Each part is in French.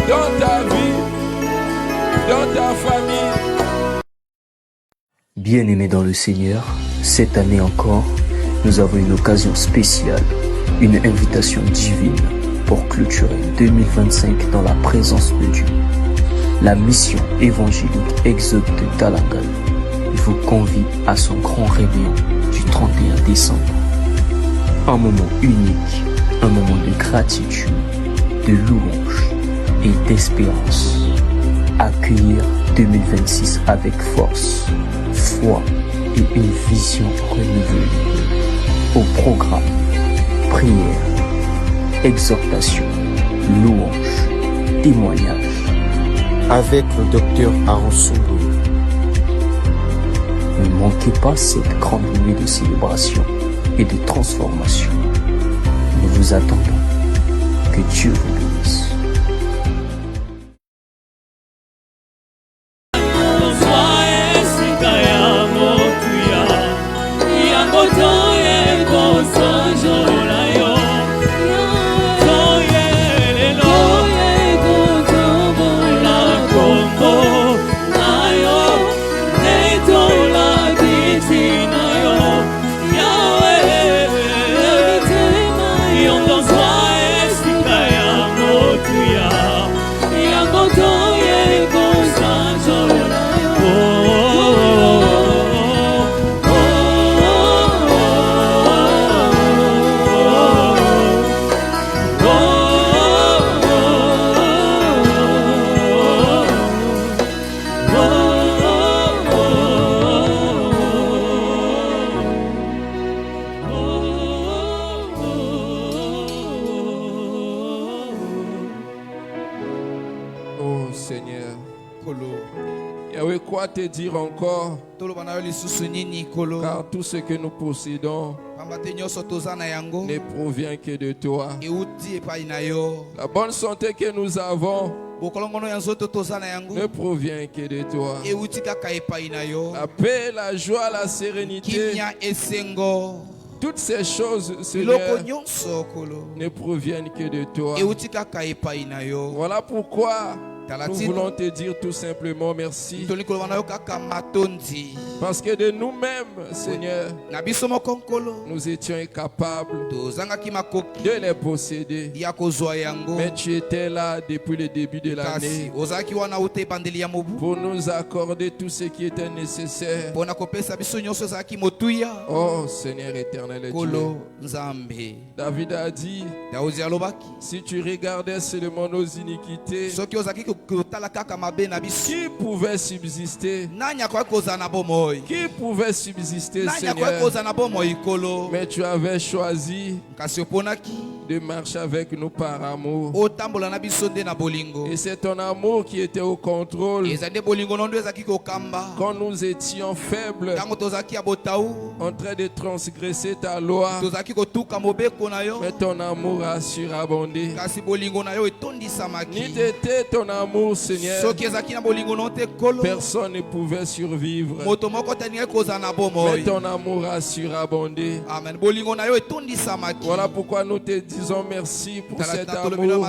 dans ta vie, dans ta famille. Bien-aimés dans le Seigneur, cette année encore, nous avons une occasion spéciale, une invitation divine pour clôturer 2025 dans la présence de Dieu. La mission évangélique Exode de Talangal vous convie à son grand réveillon du 31 décembre. Un moment unique, un moment de gratitude, de louange et d'espérance. Accueillir 2026 avec force, foi et une vision renouvelée. Au programme, prière, exhortation, louange, témoignage. Avec le docteur Aaron Soumou. Ne manquez pas cette grande nuit de célébration et de transformation. Nous vous attendons. Que Dieu vous bénisse. Te dire encore, car tout ce que nous possédons ne provient que de toi. La bonne santé que nous avons ne provient que de toi. La paix, la joie, la sérénité, toutes ces choses, Seigneur, ne proviennent que de toi. Voilà pourquoi nous voulons te dire tout simplement merci. Parce que de nous-mêmes, Seigneur, nous étions incapables de les posséder. Mais tu étais là depuis le début de l'année pour nous accorder tout ce qui était nécessaire. Oh Seigneur éternel et Dieu. David a dit, si tu regardais seulement nos iniquités, qui pouvait subsister? Qui pouvait subsister, Seigneur? Mais tu avais choisi de marcher avec nous par amour. Et c'est ton amour qui était au contrôle. Quand nous étions faibles, en train de transgresser ta loi, mais ton amour a surabondé. N'eût été ton amour, Seigneur, personne ne pouvait survivre. Mais ton amour a surabondé. Voilà pourquoi nous te disons merci pour cet amour.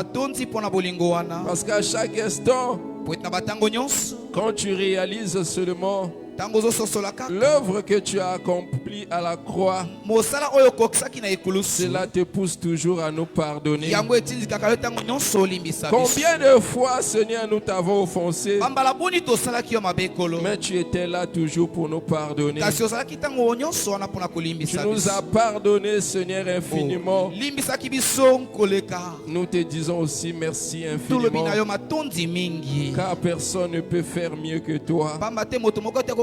Parce qu'à chaque instant, quand tu réalises seulement l'œuvre que tu as accomplie à la croix, cela te pousse toujours à nous pardonner. Combien de fois, Seigneur, nous t'avons offensé, mais tu étais là toujours pour nous pardonner. Tu nous as pardonné, Seigneur, infiniment. Nous te disons aussi merci infiniment, car personne ne peut faire mieux que toi.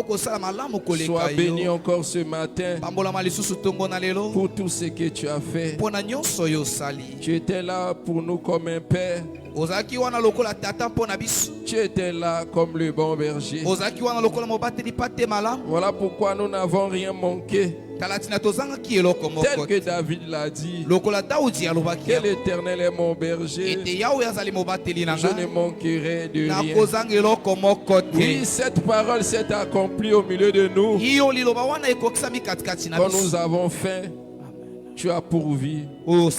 Sois béni encore ce matin pour tout ce que tu as fait. Tu étais là pour nous comme un père. Tu étais là comme le bon berger. Voilà pourquoi nous n'avons rien manqué. Tel que David l'a dit, que l'Éternel est mon berger, je ne manquerai de rien. Oui, cette parole s'est accomplie au milieu de nous. Quand nous avons faim, tu as pourvu. Quand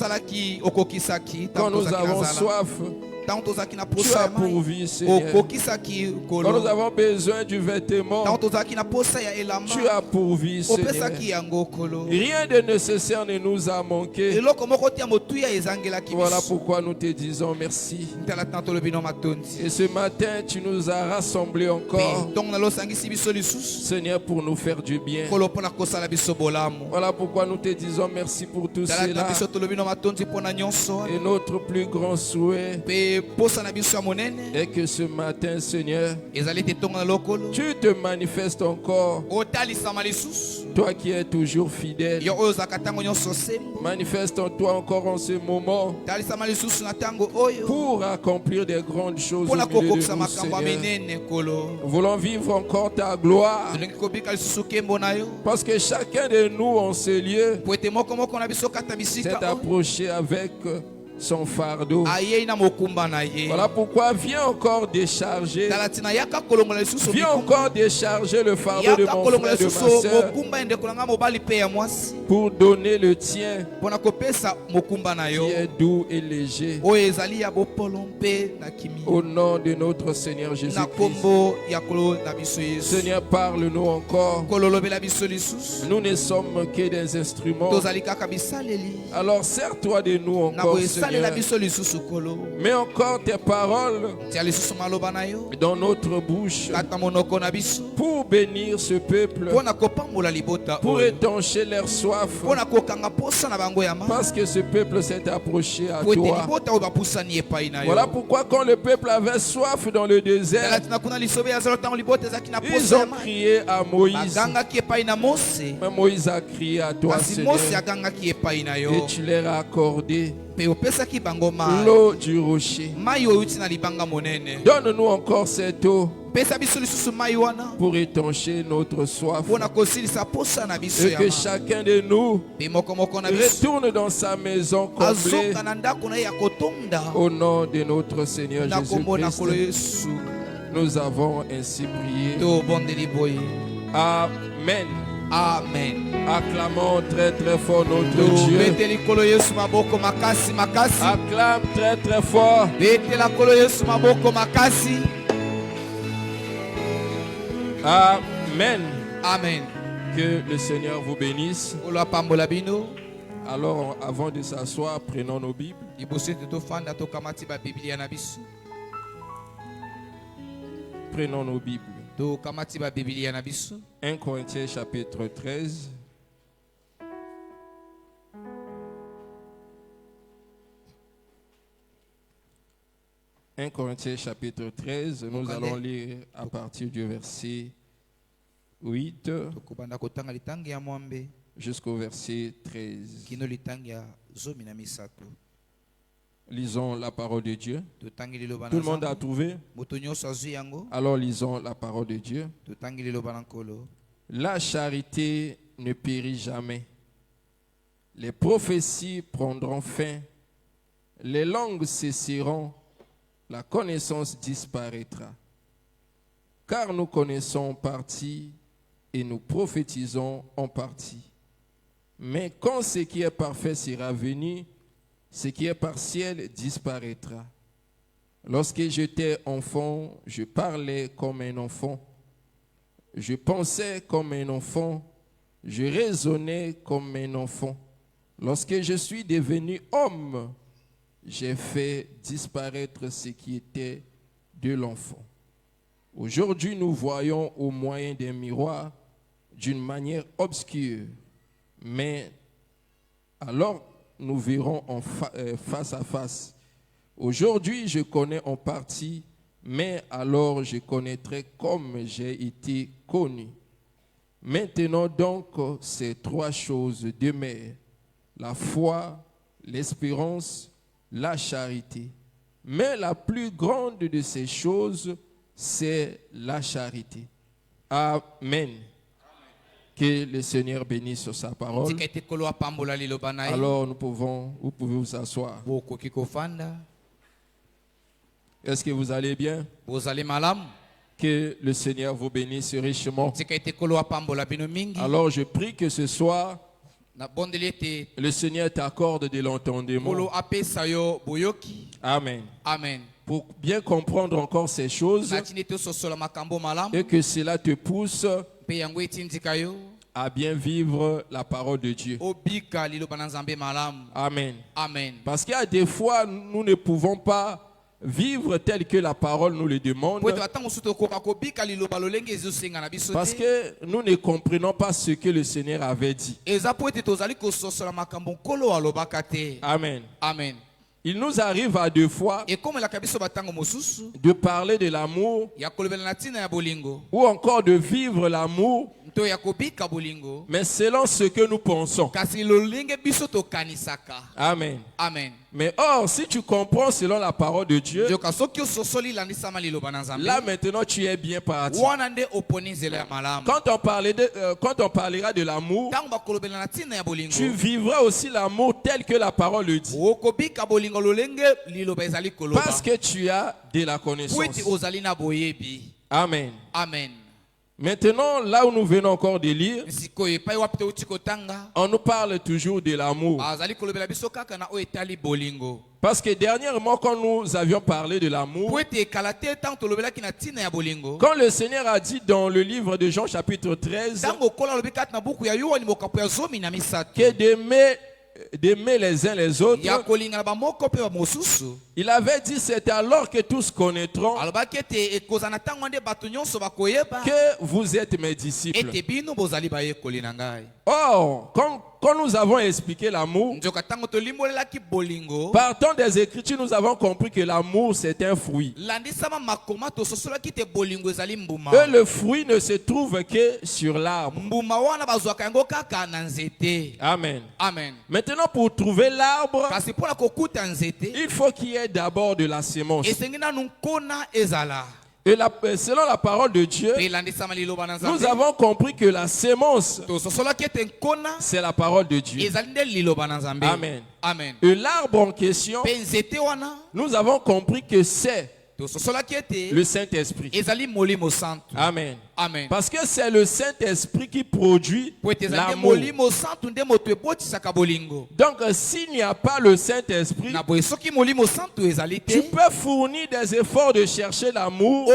nous avons soif, Tu as pourvu, Seigneur. Quand nous avons besoin du vêtement, tu as pourvu, Seigneur. Rien de nécessaire ne nous a manqué. Voilà pourquoi nous te disons merci. Et ce matin, tu nous as rassemblés encore, Seigneur, pour nous faire du bien. Voilà pourquoi nous te disons merci pour tout cela. Et notre plus grand souhait est que ce matin, Seigneur, tu te manifestes encore. Toi qui es toujours fidèle, manifeste en toi encore en ce moment pour accomplir des grandes choses au milieu de nous, Seigneur. Nous voulons vivre encore ta gloire, parce que chacun de nous en ce lieu s'est approché avec son fardeau. Voilà pourquoi viens encore décharger. Viens encore décharger le fardeau de mon frère et de ma soeur, pour donner le tien qui est doux et léger. Au nom de notre Seigneur Jésus-Christ. Seigneur, parle-nous encore. Nous ne sommes que des instruments. Alors sers-toi de nous encore, Seigneur. Mets encore tes paroles dans notre bouche pour bénir ce peuple, pour étancher leur soif, parce que ce peuple s'est approché à toi. Voilà pourquoi quand le peuple avait soif dans le désert, ils ont crié à Moïse. Mais Moïse a crié à toi, Seigneur, et tu leur as accordé l'eau du rocher. Donne-nous encore cette eau pour étancher notre soif, et que chacun de nous retourne dans sa maison comblée. Au nom de notre Seigneur Jésus-Christ, nous avons ainsi prié. Amen. Amen. Acclamons très très fort notre Dieu. Acclame très très fort. Amen. Amen. Que le Seigneur vous bénisse. Alors, avant de s'asseoir, prenons nos Bibles. Prenons nos Bibles. 1 Corinthiens chapitre 13. « 1 Corinthiens chapitre 13, nous allons lire à partir du verset 8 jusqu'au verset 13. Lisons la parole de Dieu. Tout le monde a trouvé? Alors lisons la parole de Dieu. La charité ne périt jamais. Les prophéties prendront fin. Les langues cesseront. La connaissance disparaîtra. Car nous connaissons en partie et nous prophétisons en partie. Mais quand ce qui est parfait sera venu, ce qui est partiel disparaîtra. Lorsque j'étais enfant, je parlais comme un enfant. Je pensais comme un enfant. Je raisonnais comme un enfant. Lorsque je suis devenu homme, j'ai fait disparaître ce qui était de l'enfant. Aujourd'hui, nous voyons au moyen d'un miroir d'une manière obscure. Mais alors, nous verrons face à face. Aujourd'hui, je connais en partie, mais alors je connaîtrai comme j'ai été connu. Maintenant donc, ces trois choses demeurent: la foi, l'espérance, la charité. Mais la plus grande de ces choses, c'est la charité. Amen. Que le Seigneur bénisse sur sa parole. Alors vous pouvez vous asseoir. Est-ce que vous allez bien? Que le Seigneur vous bénisse richement. Alors je prie que ce soir, le Seigneur t'accorde de l'entendement. Amen. Amen. pour bien comprendre encore ces choses et que cela te pousse à bien vivre la parole de Dieu. Amen. Amen. Parce qu'il y a des fois, nous ne pouvons pas vivre tel que la parole nous le demande. Parce que nous ne comprenons pas ce que le Seigneur avait dit. Amen. Amen. Il nous arrive à deux fois de parler de l'amour ou encore de vivre l'amour, mais selon ce que nous pensons. Amen. Amen. Mais or, si tu comprends selon la parole de Dieu, là maintenant tu es bien parti. Quand on parlera de l'amour, tu vivras aussi l'amour tel que la parole le dit. Parce que tu as de la connaissance. Amen. Amen. Maintenant, là où nous venons encore de lire, on nous parle toujours de l'amour. Parce que dernièrement, quand nous avions parlé de l'amour, quand le Seigneur a dit dans le livre de Jean chapitre 13 que d'aimer les uns les autres, il avait dit c'est alors que tous connaîtront que vous êtes mes disciples. Or, quand nous avons expliqué l'amour, partant des Écritures, nous avons compris que l'amour c'est un fruit. Et le fruit ne se trouve que sur l'arbre. Amen. Amen. Maintenant, pour trouver l'arbre, il faut qu'il y ait d'abord de la sémence. Et selon la parole de Dieu, nous avons compris que la sémence, c'est la parole de Dieu. Amen. Amen. Et l'arbre en question, nous avons compris que c'est le Saint-Esprit. Amen. Amen. Parce que c'est le Saint-Esprit qui produit l'amour. Donc s'il n'y a pas le Saint-Esprit, tu peux fournir des efforts de chercher l'amour,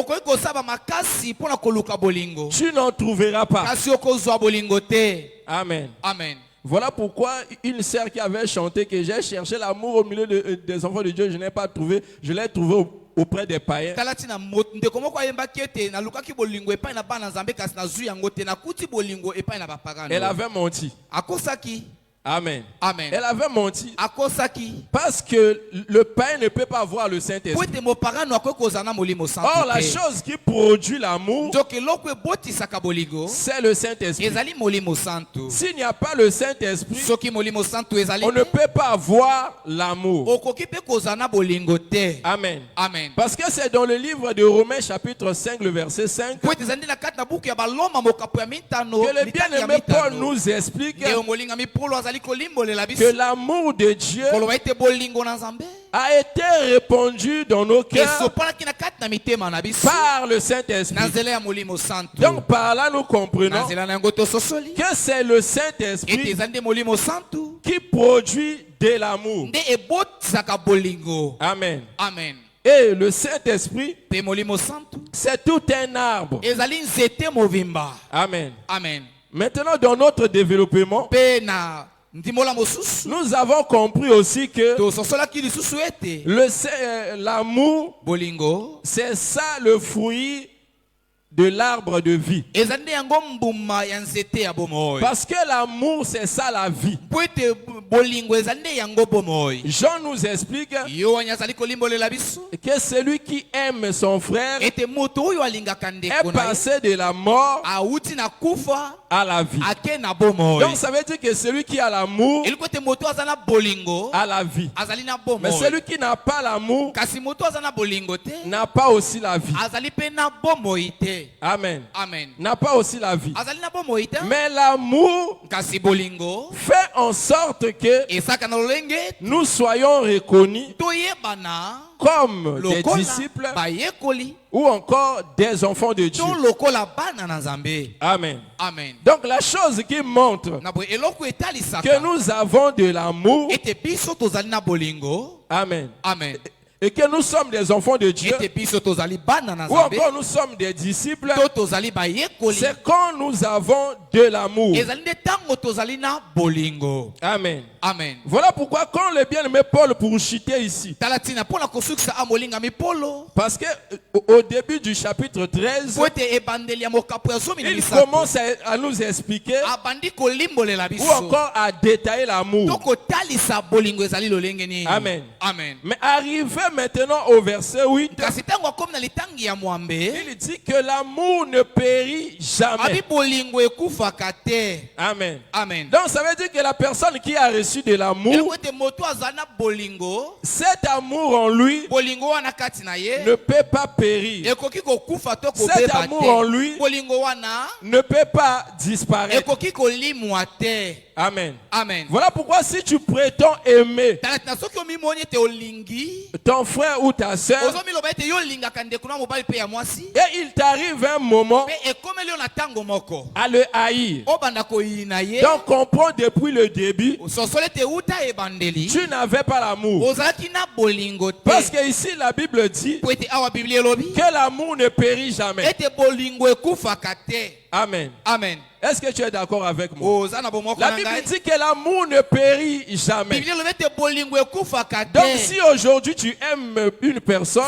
tu n'en trouveras pas. Amen. Amen. Voilà pourquoi une sœur qui avait chanté que j'ai cherché l'amour au milieu des enfants de Dieu, je n'ai pas trouvé, je l'ai trouvé auprès des païens. Elle avait menti. Amen. Amen. Elle avait menti parce que le païen ne peut pas voir le Saint-Esprit. Or, la chose qui produit l'amour, c'est le Saint-Esprit. S'il n'y a pas le Saint-Esprit, on ne peut pas voir l'amour. Amen. Amen. Parce que c'est dans le livre de Romains chapitre 5, le verset 5, que le bien-aimé Paul nous explique que l'amour de Dieu a été répandu dans nos cœurs par le Saint-Esprit. Donc par là nous comprenons que c'est le Saint-Esprit qui produit de l'amour. Amen. Amen. Et le Saint-Esprit, c'est tout un arbre. Amen. Amen. Maintenant, dans notre développement, nous avons compris aussi que l'amour, c'est ça le fruit de l'arbre de vie. Parce que l'amour, c'est ça la vie. Jean nous explique que celui qui aime son frère est passé de la mort à la vie. Donc ça veut dire que celui qui a l'amour a la vie. Mais celui qui n'a pas l'amour n'a pas aussi la vie. Amen. Amen. N'a pas aussi la vie. Mais l'amour fait en sorte que nous soyons reconnus comme des disciples ou encore des enfants de Dieu. Amen. Amen. Donc la chose qui montre que nous avons de l'amour, Amen. amen, Amen. et que nous sommes des enfants de Dieu, ou encore nous sommes des disciples, c'est quand nous avons de l'amour. Amen. Amen. Voilà pourquoi quand le bien-aimé Paul pour chuter ici, parce que au début du chapitre 13, il commence à nous expliquer ou encore à détailler l'amour. Amen. Amen. Mais arrivé maintenant au verset 8, il dit que l'amour ne périt jamais. Amen. Amen. Donc ça veut dire que la personne qui a reçu de l'amour, cet amour en lui ne peut pas périr. Cet amour en lui ne peut pas disparaître. Amen. Amen. Voilà pourquoi si tu prétends aimer ton frère ou ta soeur, et il t'arrive un moment à le haïr, donc comprends depuis le début, tu n'avais pas l'amour. Parce que ici la Bible dit que l'amour ne périt jamais. Amen. Amen. Est-ce que tu es d'accord avec moi? La Bible dit que l'amour ne périt jamais. Donc si aujourd'hui tu aimes une personne,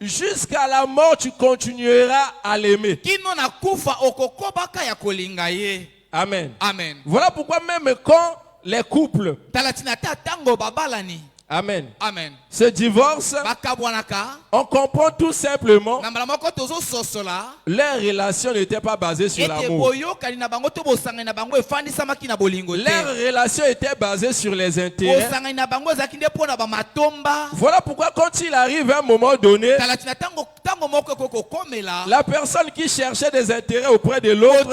jusqu'à la mort tu continueras à l'aimer. Amen. Amen. Voilà pourquoi même quand les couples Amen. Amen. Se divorce, on comprend tout simplement leur relation n'était pas basée sur l'amour. Leur relation était basée sur les intérêts. Voilà pourquoi quand il arrive à un moment donné, la personne qui cherchait des intérêts auprès de l'autre,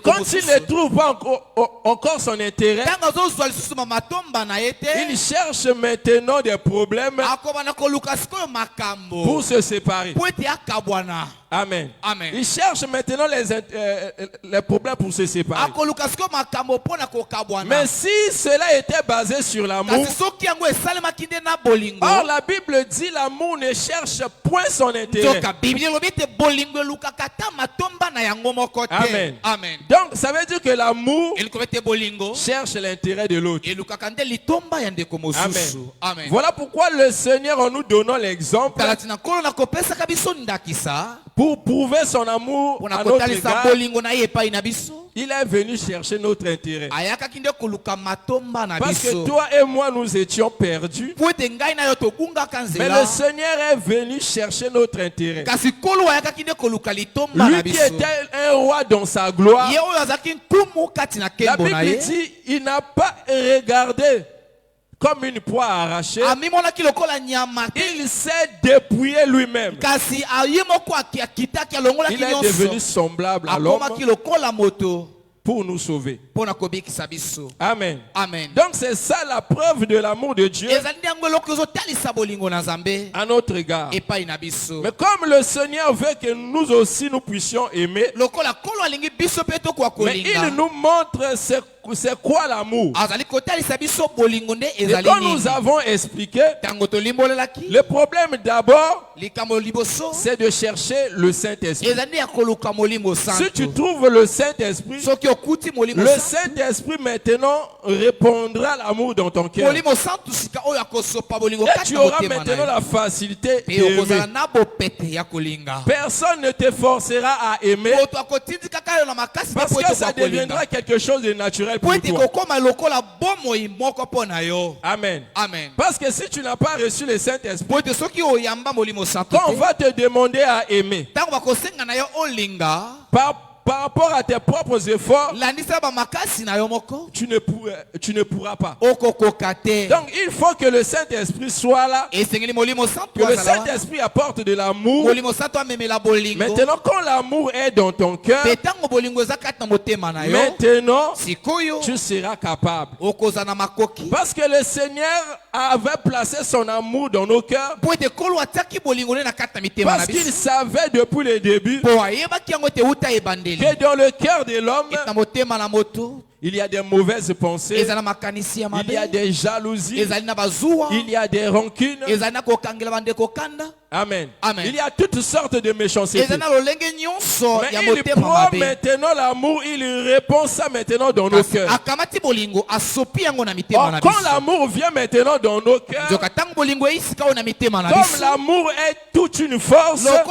quand il ne trouve pas encore son intérêt, il cherche maintenant des problèmes pour se séparer. Amen. Amen. Il cherche maintenant les problèmes pour se séparer. Mais si cela était basé sur l'amour, or la Bible dit l'amour ne cherche point son intérêt. Amen. Amen. Donc ça veut dire que l'amour cherche l'intérêt de l'autre. Amen. Amen. Voilà pourquoi le Seigneur, en nous donnant l'exemple, pour prouver son amour à notre égard, il est venu chercher notre intérêt. Parce que toi et moi, nous étions perdus. Mais le Seigneur est venu chercher notre intérêt. Lui qui était un roi dans sa gloire, la Bible dit, il n'a pas regardé comme une proie arrachée. Il s'est dépouillé lui-même. Il est devenu semblable à l'homme pour nous sauver. Amen. Amen. Donc c'est ça la preuve de l'amour de Dieu à notre égard. Mais comme le Seigneur veut que nous aussi nous puissions aimer, mais il nous montre c'est quoi l'amour. Et quand nous avons expliqué, le problème d'abord, c'est de chercher le Saint-Esprit. Si tu trouves le Saint-Esprit, le Saint-Esprit maintenant répondra l'amour dans ton cœur. Et tu auras maintenant la facilité d'aimer. Personne ne te forcera à aimer parce que ça deviendra quelque chose de naturel pour toi. Amen. Amen. Parce que si tu n'as pas reçu le Saint-Esprit, quand on va te demander à aimer, par rapport à tes propres efforts, tu ne pourras pas. Donc il faut que le Saint-Esprit soit là, que le Saint-Esprit apporte de l'amour. Maintenant quand l'amour est dans ton cœur, maintenant tu seras capable. Parce que le Seigneur avait placé son amour dans nos cœurs, parce qu'il savait depuis le début que dans le cœur de l'homme, Il y a des mauvaises pensées. Il y a des jalousies. Il y a des rancunes. Amen. Amen. Il y a toutes sortes de méchanceté. Mais il prend maintenant l'amour, il répond ça maintenant dans nos cœurs. Or, quand l'amour vient maintenant dans nos cœurs, comme l'amour est toute une force, c'est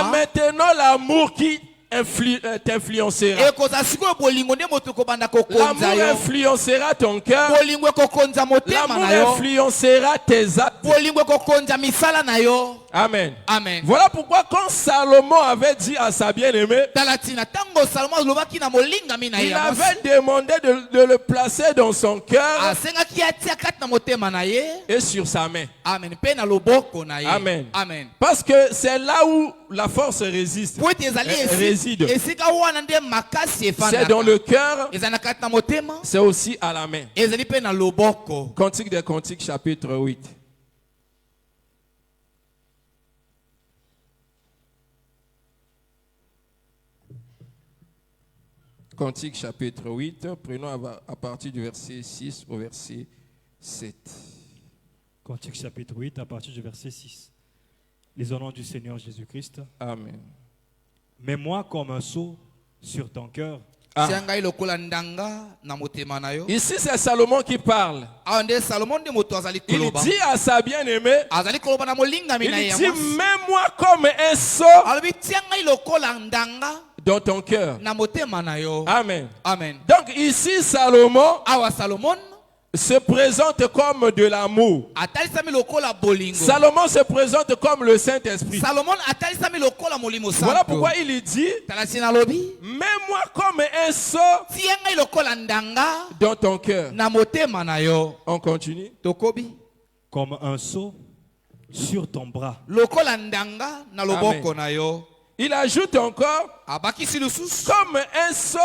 maintenant l'amour qui t'influencera. L'amour influencera ton cœur. L'amour influencera tes actes. Amen. Amen. Voilà pourquoi quand Salomon avait dit à sa bien-aimée, il avait demandé de le placer dans son cœur et sur sa main. Amen. Amen. Amen. Parce que c'est là où la force réside. C'est dans le cœur, c'est aussi à la main. Cantique des Cantiques, chapitre 8. Cantique chapitre 8, prenons à partir du verset 6 au verset 7. Cantique chapitre 8, à partir du verset 6. Les au nom du Seigneur Jésus-Christ. Amen. Mets-moi comme un sceau sur ton cœur. Ah. Ici c'est Salomon qui parle. Il dit à sa bien-aimée, il dit, mets-moi comme un sceau dans ton cœur. Amen. Amen. Donc ici Salomon se présente comme de l'amour. Salomon se présente comme le Saint-Esprit. Voilà pourquoi il dit, mets-moi comme un sceau dans ton cœur. On continue. Comme un sceau sur ton bras. Amen. Il ajoute encore, comme un sceau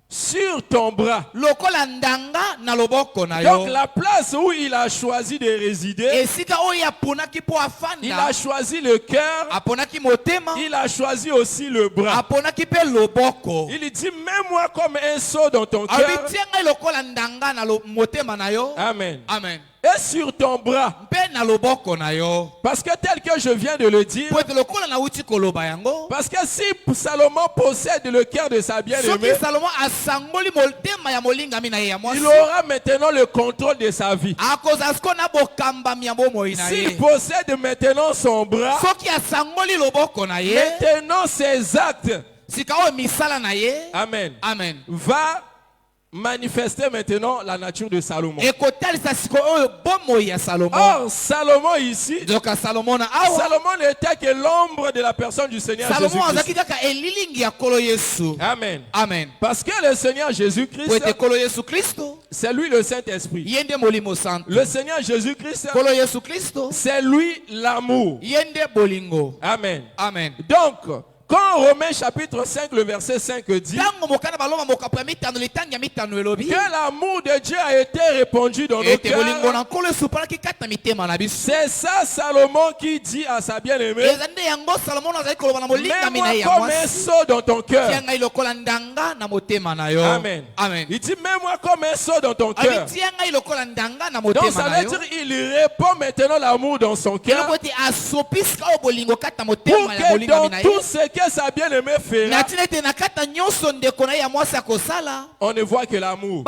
sur ton bras. Donc la place où il a choisi de résider, il a choisi le cœur, il a choisi aussi le bras. Il dit, mets-moi comme un sceau dans ton cœur. Amen. Amen. Et sur ton bras. Parce que tel que je viens de le dire, parce que si Salomon possède le cœur de sa bien-aimée, il aura maintenant le contrôle de sa vie. S'il possède maintenant son bras, maintenant ses actes, Amen, Amen, va manifester maintenant la nature de Salomon. Or, Salomon ici, Salomon n'était que l'ombre de la personne du Seigneur Jésus-Christ. Amen. Amen. Parce que le Seigneur Jésus-Christ, c'est lui le Saint-Esprit. Le Seigneur Jésus-Christ, c'est lui l'amour. Amen. Amen. Donc, quand Romains chapitre 5, le verset 5 dit que l'amour de Dieu a été répandu dans nos cœurs, c'est ça Salomon qui dit à sa bien-aimée, mets-moi comme un sceau dans ton cœur. Amen. Amen. Il dit, mets-moi comme un sceau dans ton cœur. Donc ça veut dire qu'il répand maintenant l'amour dans son cœur, pour que dans tout ce que sa bien-aimée fera, on ne voit que l'amour.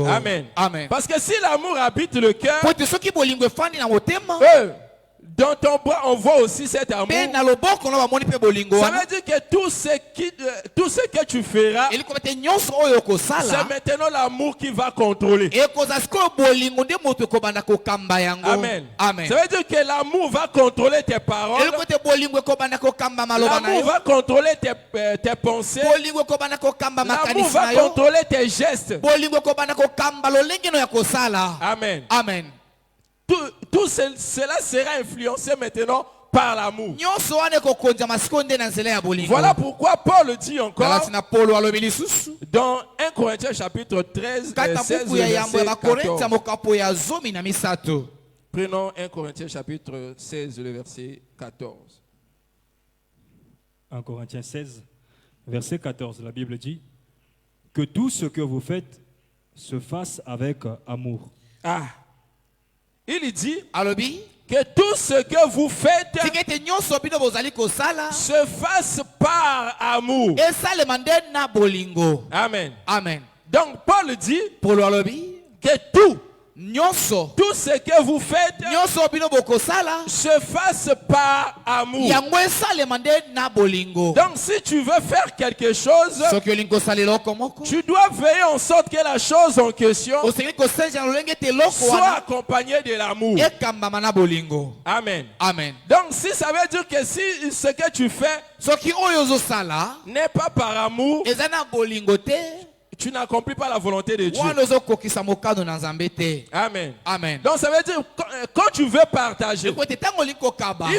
Amen. Amen. Parce que si l'amour habite le cœur, dans ton bras, on voit aussi cet amour. Ça veut dire que tout ce que tu feras, c'est maintenant l'amour qui va contrôler. Amen. Amen. Ça veut dire que l'amour va contrôler tes paroles. L'amour va contrôler tes pensées. L'amour va contrôler tes gestes. Amen. Amen. Tout cela sera influencé maintenant par l'amour. Voilà pourquoi Paul dit encore dans 1 Corinthiens chapitre 13, verset 16, verset 14. Prenons 1 Corinthiens chapitre 16, le verset 14. 1 Corinthiens 16, verset 14, la Bible dit, que tout ce que vous faites se fasse avec amour. Ah. Il dit que tout ce que vous faites se fasse par amour. Amen. Amen. Donc Paul dit que tout ce que vous faites se fasse par amour. Donc si tu veux faire quelque chose, tu dois veiller en sorte que la chose en question soit accompagnée de l'amour. Amen. Amen. Donc si ça veut dire que si ce que tu fais n'est pas par amour, tu n'accomplis pas la volonté de Dieu. Amen. Amen. Donc ça veut dire quand tu veux partager, il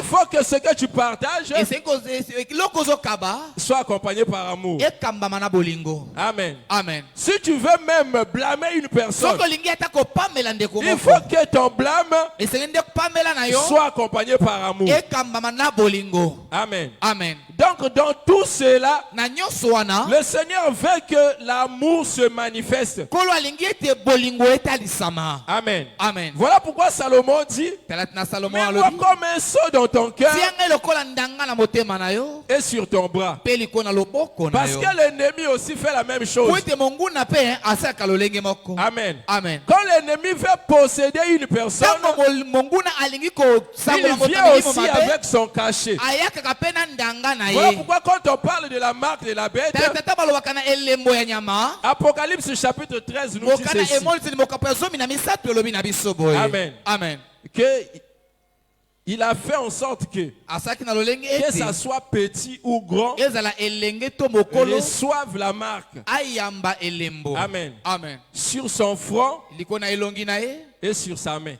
faut que ce que tu partages soit accompagné par amour. Amen. Amen. Si tu veux même blâmer une personne, il faut que ton blâme soit accompagné par amour. Amen. Amen. Donc dans tout cela, le Seigneur veut que l'amour se manifeste. Amen. Amen. Voilà pourquoi Salomon dit, mets-moi comme un sceau dans ton cœur et sur ton bras. Parce que l'ennemi aussi fait la même chose. Amen. Amen. Quand l'ennemi veut posséder une personne, il vient aussi avec son cachet. Voilà pourquoi quand on parle de la marque de la bête, Apocalypse chapitre 13 nous dit ceci. Amen. Amen. Que il a fait en sorte que ça soit petit ou grand, reçoivent la marque. Amen. Amen. Sur son front et sur sa main.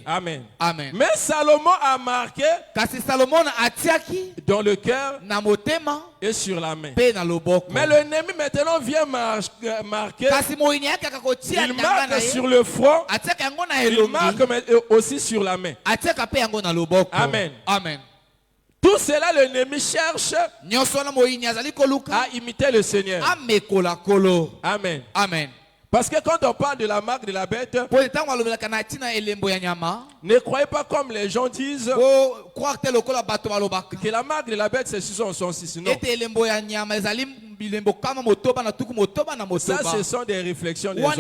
Amen. Amen. Mais Salomon a marqué dans le cœur et sur la main. Mais l'ennemi maintenant vient marquer. Il marque sur le front. Il marque aussi sur la main. Amen. Amen. Tout cela, l'ennemi cherche à imiter le Seigneur. Amen. Amen. Parce que quand on parle de la marque de la bête, ne croyez pas comme les gens disent que la marque de la bête c'est 666. Non. Ça, ce sont des réflexions des gens.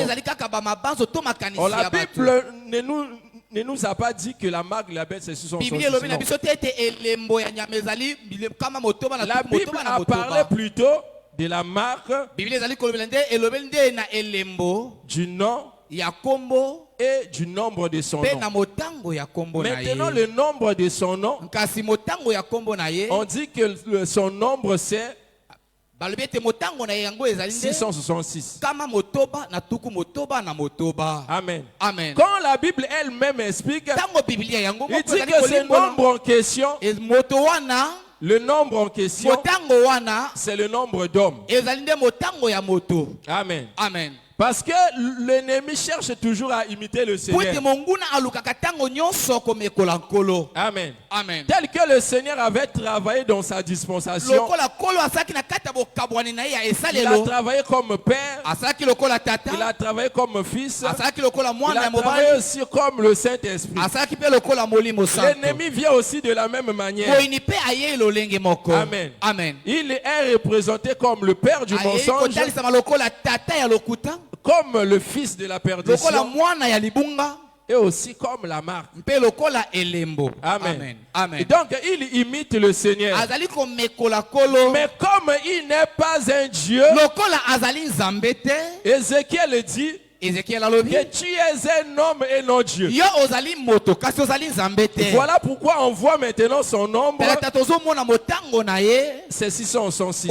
Oh, la Bible ne nous a pas dit que la marque de la bête c'est 666. La Bible a parlé plutôt de la marque du nom et du nombre de son nom. Maintenant, le nombre de son nom, on dit que son nombre c'est 666. Amen. Amen. Quand la Bible elle-même explique, il dit que ce nombre en question, le nombre en question, c'est le nombre d'hommes. Amen. Amen. Parce que l'ennemi cherche toujours à imiter le Seigneur. Amen. Amen. Tel que le Seigneur avait travaillé dans sa dispensation. Il a travaillé comme père. Il a travaillé comme fils. Il a travaillé aussi comme le Saint-Esprit. L'ennemi vient aussi de la même manière. Amen. Amen. Il est représenté comme le père du mensonge, comme le fils de la perdition, et aussi comme la marque. Amen. Amen. Et donc il imite le Seigneur. Mais comme il n'est pas un Dieu, Ézéchiel dit que tu es un homme et non Dieu. Voilà pourquoi on voit maintenant son nombre. C'est 666.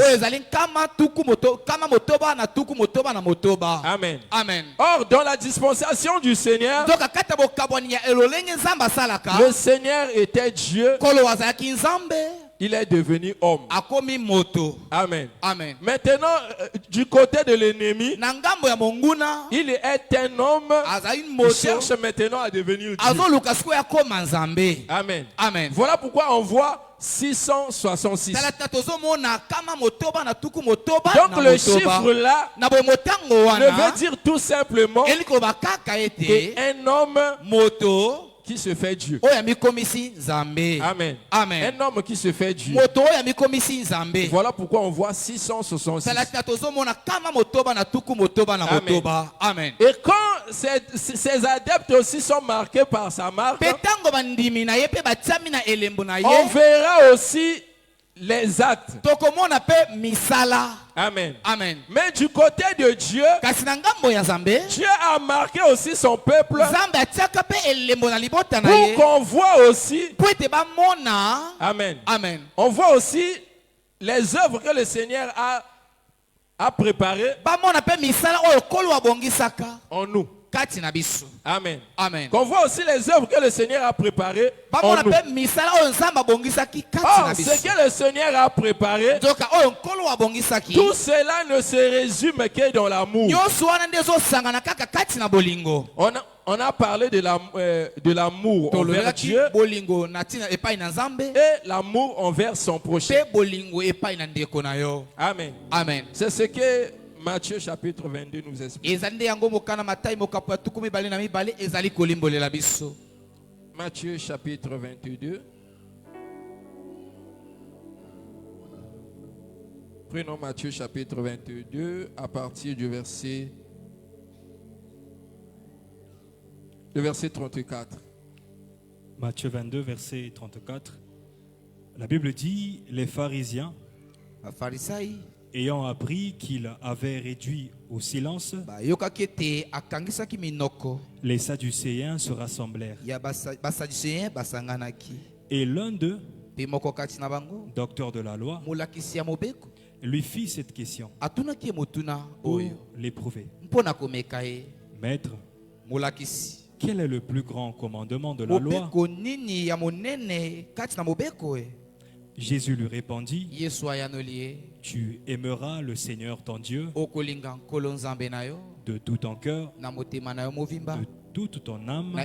Amen. Amen. Or, dans la dispensation du Seigneur, le Seigneur était Dieu. Il est devenu homme. Amen. Amen. Maintenant, du côté de l'ennemi, il est un homme. Il cherche maintenant à devenir Dieu. Amen. Amen. Amen. Voilà pourquoi on voit 666. Donc le chiffre là ne veut dire tout simplement qu'un homme qui se fait Dieu. Amen. Amen. Un homme qui se fait Dieu. Voilà pourquoi on voit 666. Amen. Et quand ces adeptes aussi sont marqués par sa marque, on verra aussi les actes. Amen. Amen. Mais du côté de Dieu, Dieu a marqué aussi son peuple pour qu'on voit aussi. Amen. Amen. On voit aussi les œuvres que le Seigneur a préparées en nous. Amen. Amen. Qu'on voit aussi les œuvres que le Seigneur a préparées en nous. Or, ce que le Seigneur a préparé, tout cela ne se résume que dans l'amour. On a parlé de l'amour envers Dieu et l'amour envers son prochain. Amen. Amen. C'est ce que Matthieu chapitre 22 nous explique. Matthieu chapitre 22. Prenons Matthieu chapitre 22 à partir du verset 34. Matthieu 22, verset 34. La Bible dit, les pharisiens, ayant appris qu'il avait réduit au silence, les sadducéens se rassemblèrent. Et l'un d'eux, docteur de la loi, lui fit cette question pour l'éprouver. Maître, quel est le plus grand commandement de la loi? Jésus lui répondit, tu aimeras le Seigneur ton Dieu de tout ton cœur, de toute ton âme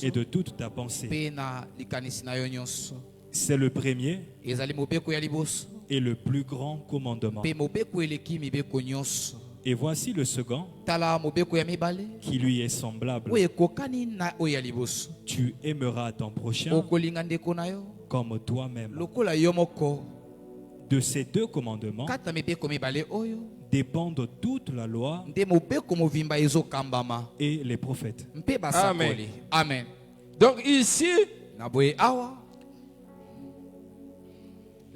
et de toute ta pensée. C'est le premier et le plus grand commandement. Et voici le second qui lui est semblable. Tu aimeras ton prochain comme toi-même. De ces deux commandements dépendent toute la loi et les prophètes. Amen. Amen. Donc ici,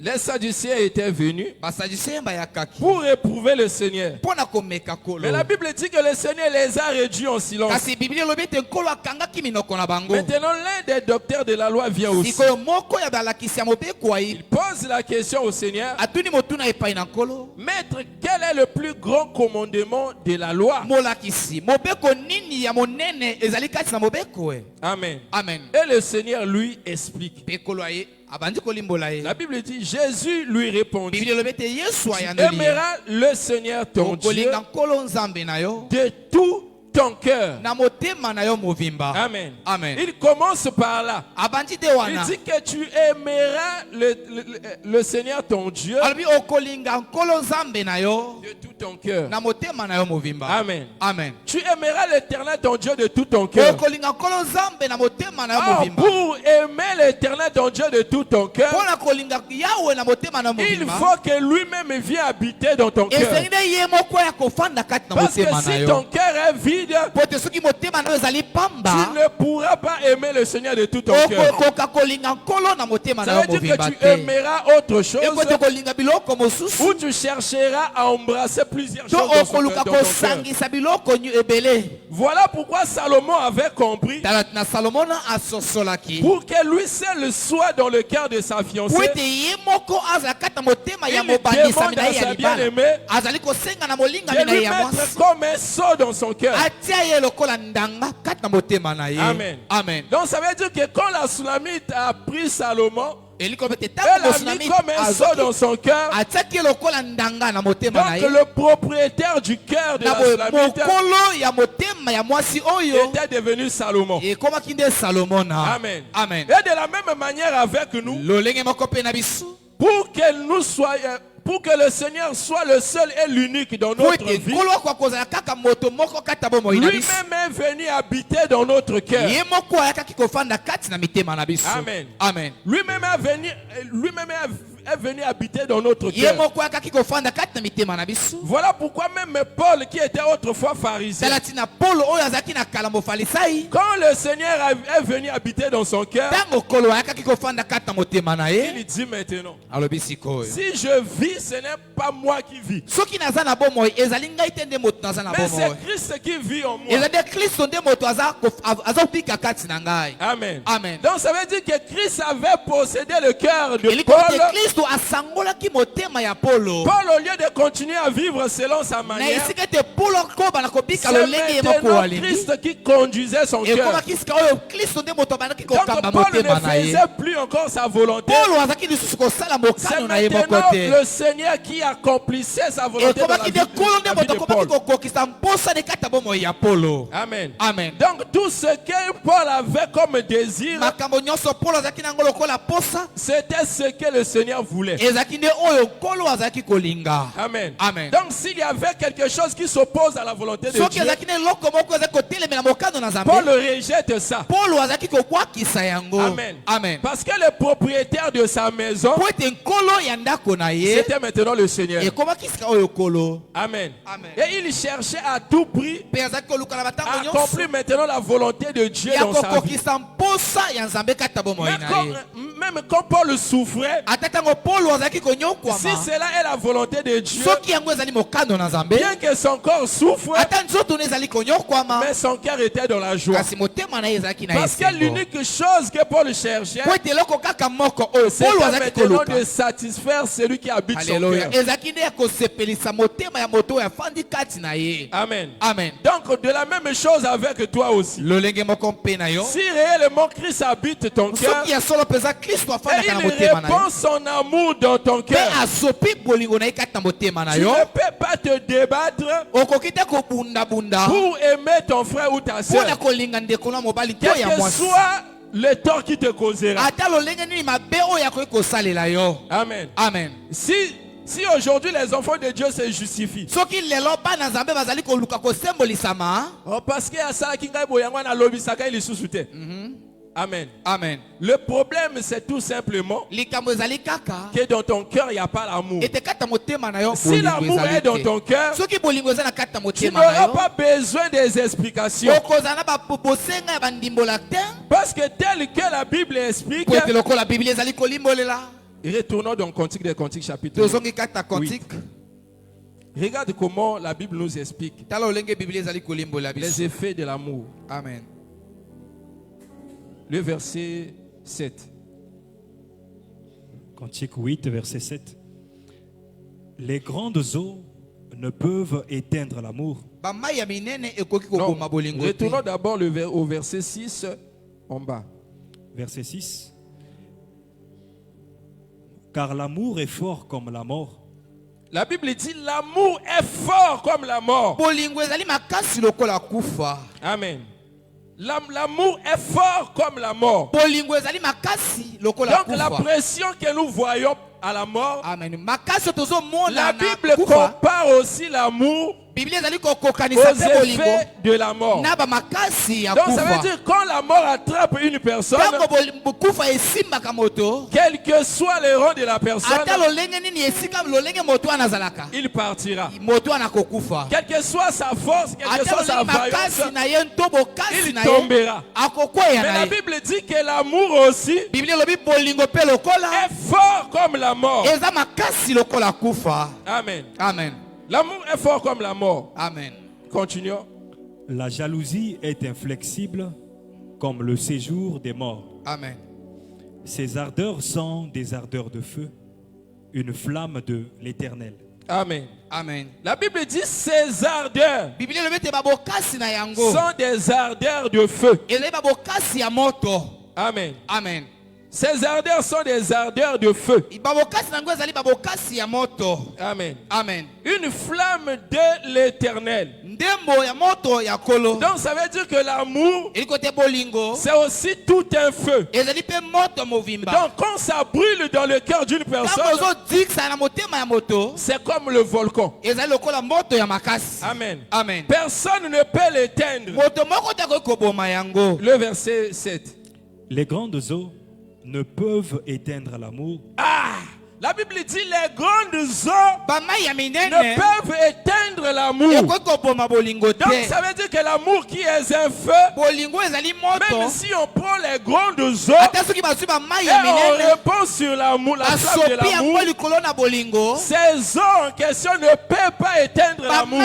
les Sadducéens étaient venus pour éprouver le Seigneur. Mais la Bible dit que le Seigneur les a réduits en silence. Maintenant, l'un des docteurs de la loi vient aussi. Il pose la question au Seigneur. Maître, quel est le plus grand commandement de la loi? Amen. Amen. Et le Seigneur lui explique. La Bible dit, Jésus lui répondit, tu aimeras le Seigneur ton Dieu de tout ton cœur. Amen. Amen. Il commence par là. Il dit que tu aimeras le Seigneur ton Dieu de tout ton cœur. Amen. Amen. Tu aimeras l'Éternel ton Dieu de tout ton cœur. Pour aimer l'Éternel ton Dieu de tout ton cœur, il faut que lui-même vienne habiter dans ton cœur. Parce que si ton cœur est vide, tu ne pourras pas aimer le Seigneur de tout ton cœur. Ça veut dire que tu aimeras autre chose, ou tu chercheras à embrasser plusieurs choses dans ton cœur. Voilà pourquoi Salomon avait compris, pour que lui seul soit dans le cœur de sa fiancée, il demande à sa bien-aimée de lui mettre comme un sceau dans son cœur. Amen. Amen. Donc ça veut dire que quand la Sulamite a pris Salomon, Elle a mis comme un sceau dans son cœur. Donc le propriétaire du cœur de la Slamite était devenu Salomon. Amen. Amen. Et de la même manière avec nous, pour que le Seigneur soit le seul et l'unique dans notre vie, lui-même est venu habiter dans notre cœur. Amen. Amen. Lui-même est venu habiter dans notre cœur. Voilà pourquoi même Paul, qui était autrefois pharisien, quand le Seigneur est venu habiter dans son cœur, il dit maintenant, si je vis, ce n'est pas moi qui vis, mais c'est Christ qui vit en moi. Amen. Amen. Donc ça veut dire que Christ avait possédé le cœur de Paul. Paul, au lieu de continuer à vivre selon sa manière, c'est maintenant Christ qui conduisait son cœur. Donc Paul ne faisait plus encore sa volonté. C'est maintenant le Seigneur qui accomplissait sa volonté dans la vie de Paul. Amen. Amen. Donc tout ce que Paul avait comme désir, c'était ce que le Seigneur voulait. Amen. Amen. Donc s'il y avait quelque chose qui s'oppose à la volonté de Dieu, Paul rejette ça. Amen. Amen. Parce que le propriétaire de sa maison, c'était maintenant le Seigneur. Amen. Amen. Et il cherchait à tout prix à accomplir maintenant la volonté de Dieu dans sa vie. Même quand Paul souffrait, si cela est la volonté de Dieu, bien que son corps souffre, mais son cœur était dans la joie. Parce que l'unique chose que Paul cherchait, c'était maintenant de satisfaire celui qui habite son cœur. Amen. Amen. Donc de la même chose avec toi aussi. Si réellement Christ habite ton cœur, et il répand son amour dans ton cœur, tu ne peux pas te débattre pour aimer ton frère ou ta soeur, quel que soit le tort qui te causera. Amen. Amen. Si aujourd'hui les enfants de Dieu se justifient, parce que ça qui Amen. Amen. Le problème, c'est tout simplement que dans ton cœur, il n'y a pas l'amour. Si l'amour est dans ton cœur, tu n'auras pas besoin des explications. Parce que tel que la Bible explique, retournons dans Cantique des Cantiques chapitre 8. Regarde comment la Bible nous explique les effets de l'amour. Amen. Le verset 7. Cantique 8, verset 7. Les grandes eaux ne peuvent éteindre l'amour. Retournons d'abord au verset 6 en bas. Verset 6. Car l'amour est fort comme la mort. La Bible dit l'amour est fort comme la mort. Amen. L'amour est fort comme la mort. Donc la pression que nous voyons à la mort, la Bible compare aussi l'amour aux effets de la mort. Donc ça veut dire quand la mort attrape une personne, quel que soit le rang de la personne, il partira. Quelle que soit sa force, quelle que soit sa vaillance, il tombera. Mais la Bible dit que l'amour aussi est fort comme la mort. Amen. Amen. L'amour est fort comme la mort. Amen. Continuons. La jalousie est inflexible comme le séjour des morts. Amen. Ses ardeurs sont des ardeurs de feu, une flamme de l'Éternel. Amen. Amen. La Bible dit ces ardeurs sont des ardeurs de feu. Amen. Amen. Ces ardeurs sont des ardeurs de feu. Amen. Amen. Une flamme de l'Éternel. Donc ça veut dire que l'amour, c'est aussi tout un feu. Donc quand ça brûle dans le cœur d'une personne, c'est comme le volcan. Amen. Amen. Personne ne peut l'éteindre. Le verset 7. Les grandes eaux ne peuvent éteindre l'amour. La Bible dit les grandes eaux ne peuvent éteindre l'amour. Donc ça veut dire que l'amour qui est un feu, même si on prend les grandes eaux et on répand sur l'amour, la flamme de l'amour, ces eaux en question ne peuvent pas éteindre l'amour.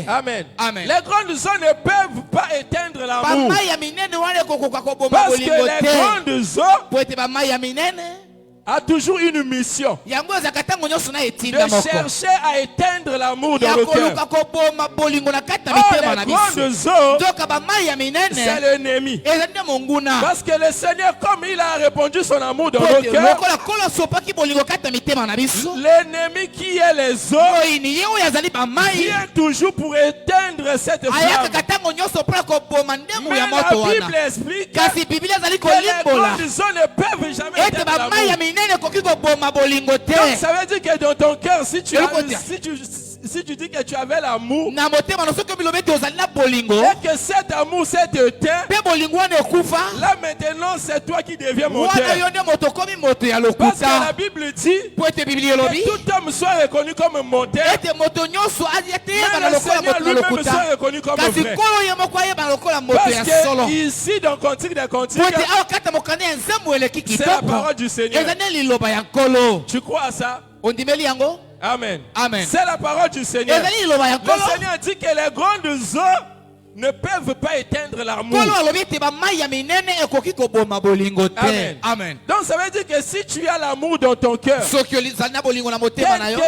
Amen. Amen. Les grandes eaux ne peuvent pas éteindre l'amour. Parce que les grandes eaux a toujours une mission de chercher à éteindre l'amour dans le cœur. Les grandes eaux, c'est l'ennemi. Parce que le Seigneur, comme il a répandu son amour dans le cœur, l'ennemi qui est les eaux vient toujours pour éteindre cette flamme. Mais la Bible explique que les grandes eaux ne peuvent jamais éteindre l'amour. Donc ça veut dire que dans ton cœur, si tu dis que tu avais l'amour et que cet amour s'est éteint, là maintenant c'est toi qui deviens moteur. Parce que la Bible dit que tout homme soit reconnu comme moteur, mais le Seigneur lui-même soit reconnu comme vrai. Parce que ici dans Cantique des Cantiques, c'est la parole du Seigneur. Tu crois à ça? Amen. Amen. C'est la parole du Seigneur. Le Seigneur dit que les grandes eaux ne peuvent pas éteindre l'amour. Amen. Amen. Donc ça veut dire que si tu as l'amour dans ton cœur, quel que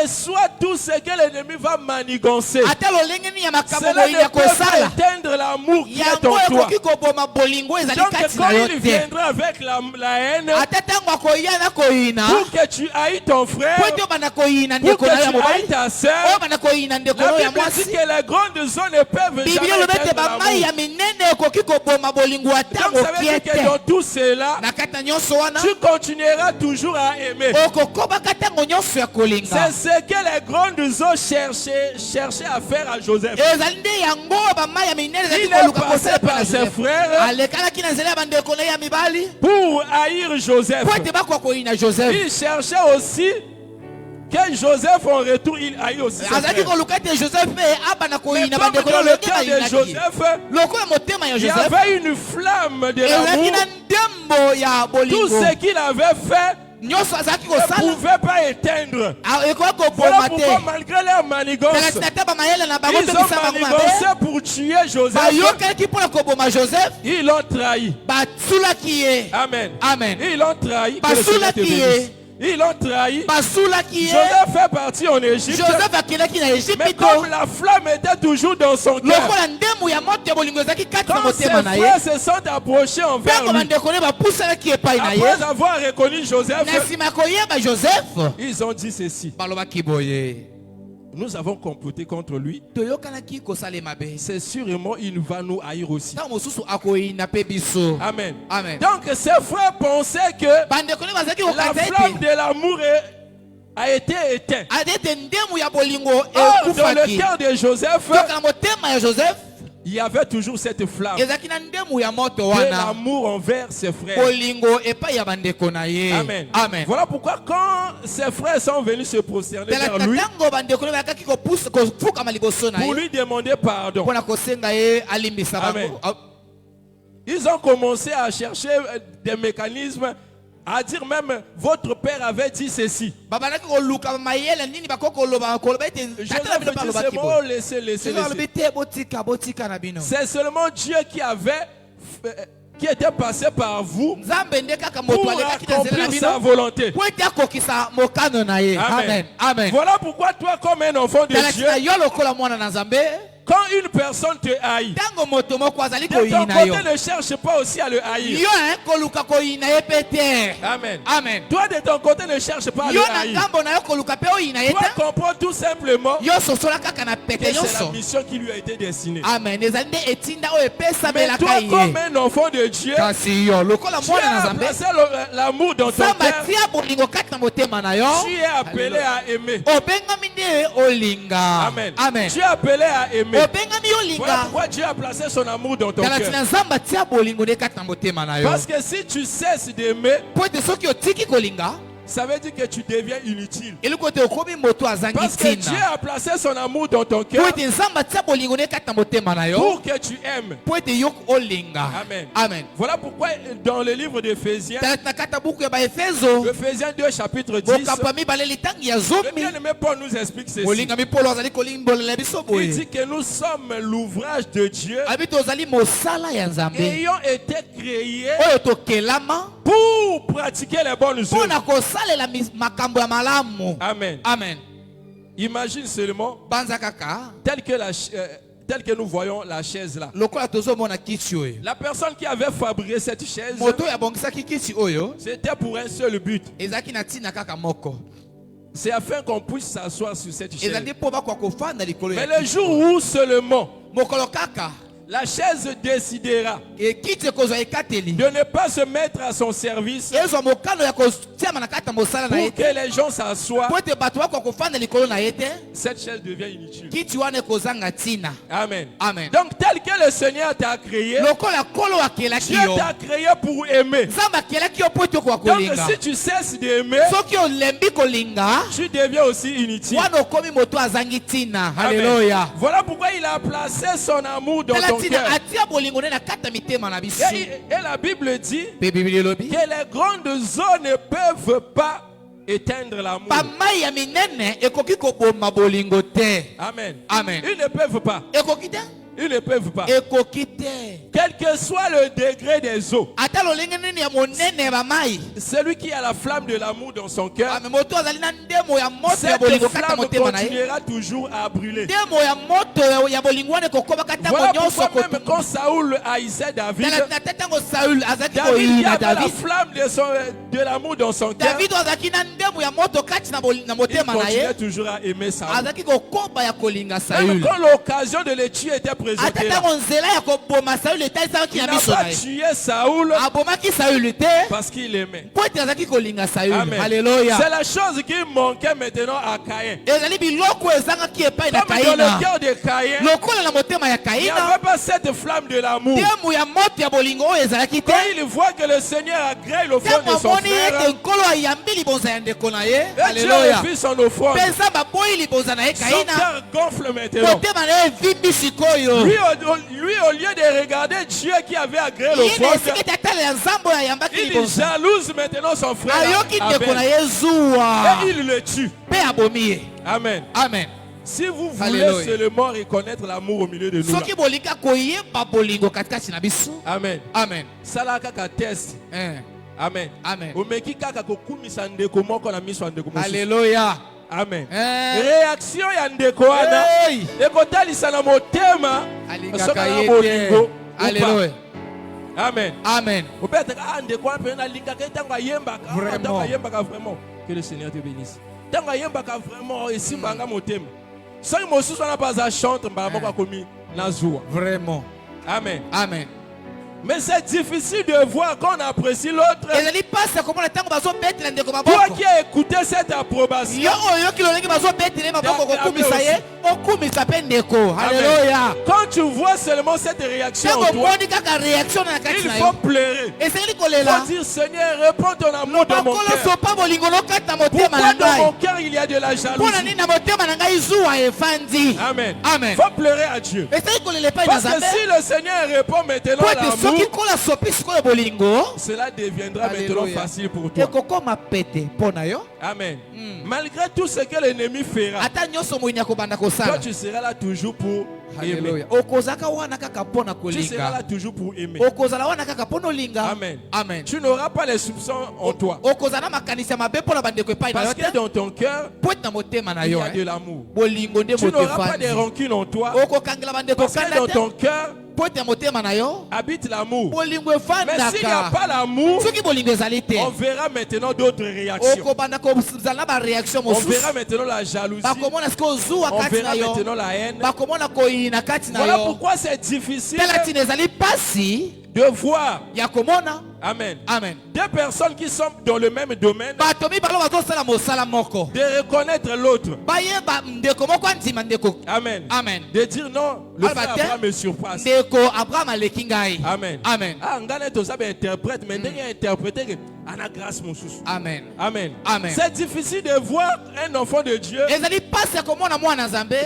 soit tout ce que l'ennemi va manigancer, cela ne peut pas éteindre l'amour qui est en toi. Donc quand il viendra avec la haine, pour que tu haïs ton frère, pour que tu haïs ta soeur, la Bible dit que les grandes eaux ne peuvent jamais éteindre. Donc ça veut dire que dans tout cela, tu continueras toujours à aimer. C'est ce que les grandes eaux cherchaient à faire à Joseph. Il est passé par ses frères pour haïr Joseph. Il cherchait aussi que Joseph en retour il haït aussi ses frères. Mais comme dans le cas de Joseph, il y avait une flamme de l'amour. Tout ce qu'il avait fait ne pouvait pas éteindre. Voilà pourquoi malgré leur manigance, ils ont manigancé pour tuer Joseph. Ils l'ont trahi. Amen. Amen. Ils l'ont trahi. Ils l'ont trahi. Joseph fait partie en Égypte. Mais comme la flamme était toujours dans son cœur, quand ses frères se sont approchés envers lui, après avoir reconnu Joseph, ils ont dit ceci: nous avons comploté contre lui. C'est sûrement il va nous haïr aussi. Amen. Amen. Donc ses frères pensaient que la flamme de l'amour a été éteinte. Or, dans le cœur de Joseph, il y avait toujours cette flamme de l'amour envers ses frères. Amen. Amen. Voilà pourquoi quand ses frères sont venus se prosterner vers lui pour lui demander pardon, amen, ils ont commencé à chercher des mécanismes, à dire même votre père avait dit ceci. C'est seulement Dieu qui était passé par vous pour accomplir sa volonté. Amen. Amen. Voilà pourquoi toi, comme un enfant de Dieu, Quand une personne te haït, de ton côté, ne cherche pas aussi à le haïr. Amen. Amen. Toi, de ton côté, ne cherche pas à le haïr. Toi, comprends tout simplement que c'est la mission qui lui a été destinée. Amen. Mais toi, comme un enfant de Dieu, tu as placé l'amour dans ton cœur. Tu es appelé à aimer. Amen. Amen. Tu es appelé à aimer. Voilà pourquoi Dieu a placé son amour dans ton cœur. Parce que si tu cesses d'aimer, ça veut dire que tu deviens inutile. Parce que Dieu a placé son amour dans ton cœur pour que tu aimes. Amen. Amen. Voilà pourquoi dans le livre d'Éphésiens, Ephésiens 2 chapitre 10, le bien-aimé Paul nous explique ceci. Il dit que nous sommes l'ouvrage de Dieu ayant été créés pour pratiquer les bonnes œuvres. Amen. Amen. Imagine seulement tel que nous voyons la chaise là. La personne qui avait fabriqué cette chaise, c'était pour un seul but. C'est afin qu'on puisse s'asseoir sur cette chaise. Mais le jour où seulement la chaise décidera de ne pas se mettre à son service pour que les gens s'assoient, cette chaise devient inutile. Amen. Amen. Donc tel que le Seigneur t'a créé, Dieu t'a créé pour aimer. Donc si tu cesses d'aimer, tu deviens aussi inutile. Alléluia. Voilà pourquoi il a placé son amour dans ton cœur. Et la Bible dit que les grandes eaux ne peuvent pas éteindre l'amour. Amen. Amen. Ils ne peuvent pas. Ils ne peuvent pas. Quel que soit le degré des eaux, celui qui a la flamme de l'amour dans son cœur, cette flamme continuera toujours à brûler. Voilà pourquoi même quand Saoul haïssait David, David avait la flamme de l'amour dans son cœur. Il continuait toujours à aimer Saoul. Même quand l'occasion de le tuer était présentée, il n'a pas tué Saoul parce qu'il aimait. Amen. C'est la chose qui manquait maintenant à Caïn. Comme dans le cœur de Caïn, il n'y avait pas cette flamme de l'amour. Quand il voit que le Seigneur a créé l'offrande de son frère, et Dieu refuse son offrande, son cœur gonfle maintenant. Lui, au lieu de regarder Dieu qui avait agréé l'offrande, il jalouse maintenant son frère Abel, et il le tue. Amen. Amen. Si vous voulez seulement reconnaître l'amour au milieu de nous là. Amen. Amen. Salaka test. Amen. Amen. Alléluia. Amen. Réaction ya ndeko wana ekotalisa na motema soka na bolingo. Alléluia. Amen. Amen. Peut-être ndeko wana pena linga ke tango ayembaka vraiment que le Seigneur te bénisse. Tango ayembaka vraiment esimbanga motema. Soki mosusu wana pas chante mbala moko akomi na zuwa. Vraiment. Amen. Amen. Mais c'est difficile de voir qu'on apprécie l'autre. Toi qui as écouté cette approbation, Alléluia. Quand tu vois seulement cette réaction en toi, il faut pleurer. Il faut dire Seigneur, réponds ton amour dans mon cœur. Pourquoi dans mon cœur il y a de la jalousie? Amen. Amen. Il faut pleurer à Dieu. Parce que si le Seigneur répond maintenant à l'amour, cela deviendra maintenant facile pour toi. Amen. Malgré tout ce que l'ennemi fera, toi tu seras là toujours pour Alléluia. Tu seras là toujours pour aimer. Amen. Amen. Tu n'auras pas les soupçons en toi. Parce que dans ton cœur, il y a de l'amour. Tu n'auras pas de rancune en toi. Parce que dans ton cœur habite l'amour. Mais s'il n'y a pas l'amour, on verra maintenant d'autres réactions. On verra maintenant la jalousie. On verra maintenant la haine. Voilà pourquoi c'est difficile de voir. Amen. Amen. Deux personnes qui sont dans le même domaine, de reconnaître l'autre. Amen. Amen. De dire non, le frère Abraham me surpasse. Amen. Amen. Ah, on gagne tout ça, mais interprète, mais interpréter que ana grâce mon sous. Amen. Amen. Amen. C'est difficile de voir un enfant de Dieu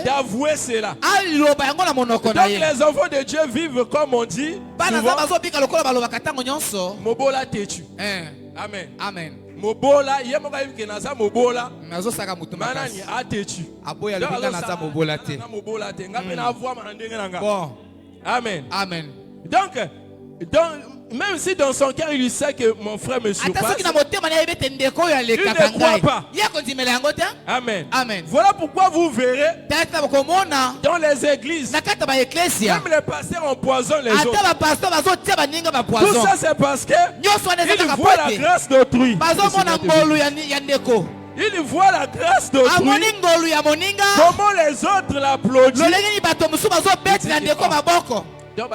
d'avouer cela. Donc les enfants de Dieu vivent comme on dit souvent, Mobola tetu. Amen. Amen. Mobola, yemoka yimke naza mobola. Nazosaka mutu Manani atetu. Aboya lubinga naza mobola te. Mobola te. Ngapi na avwa mandenge nanga. Bon. Amen. Amen. Donc, même si dans son cœur il sait que mon frère me surpasse, il ne croit pas. Amen. Amen. Voilà pourquoi vous verrez dans les églises, même les pasteurs empoisonnent les autres. Tout ça c'est parce que ils voient la grâce d'autrui. Il voit la grâce d'autrui. Comment les autres l'applaudissent. Donc,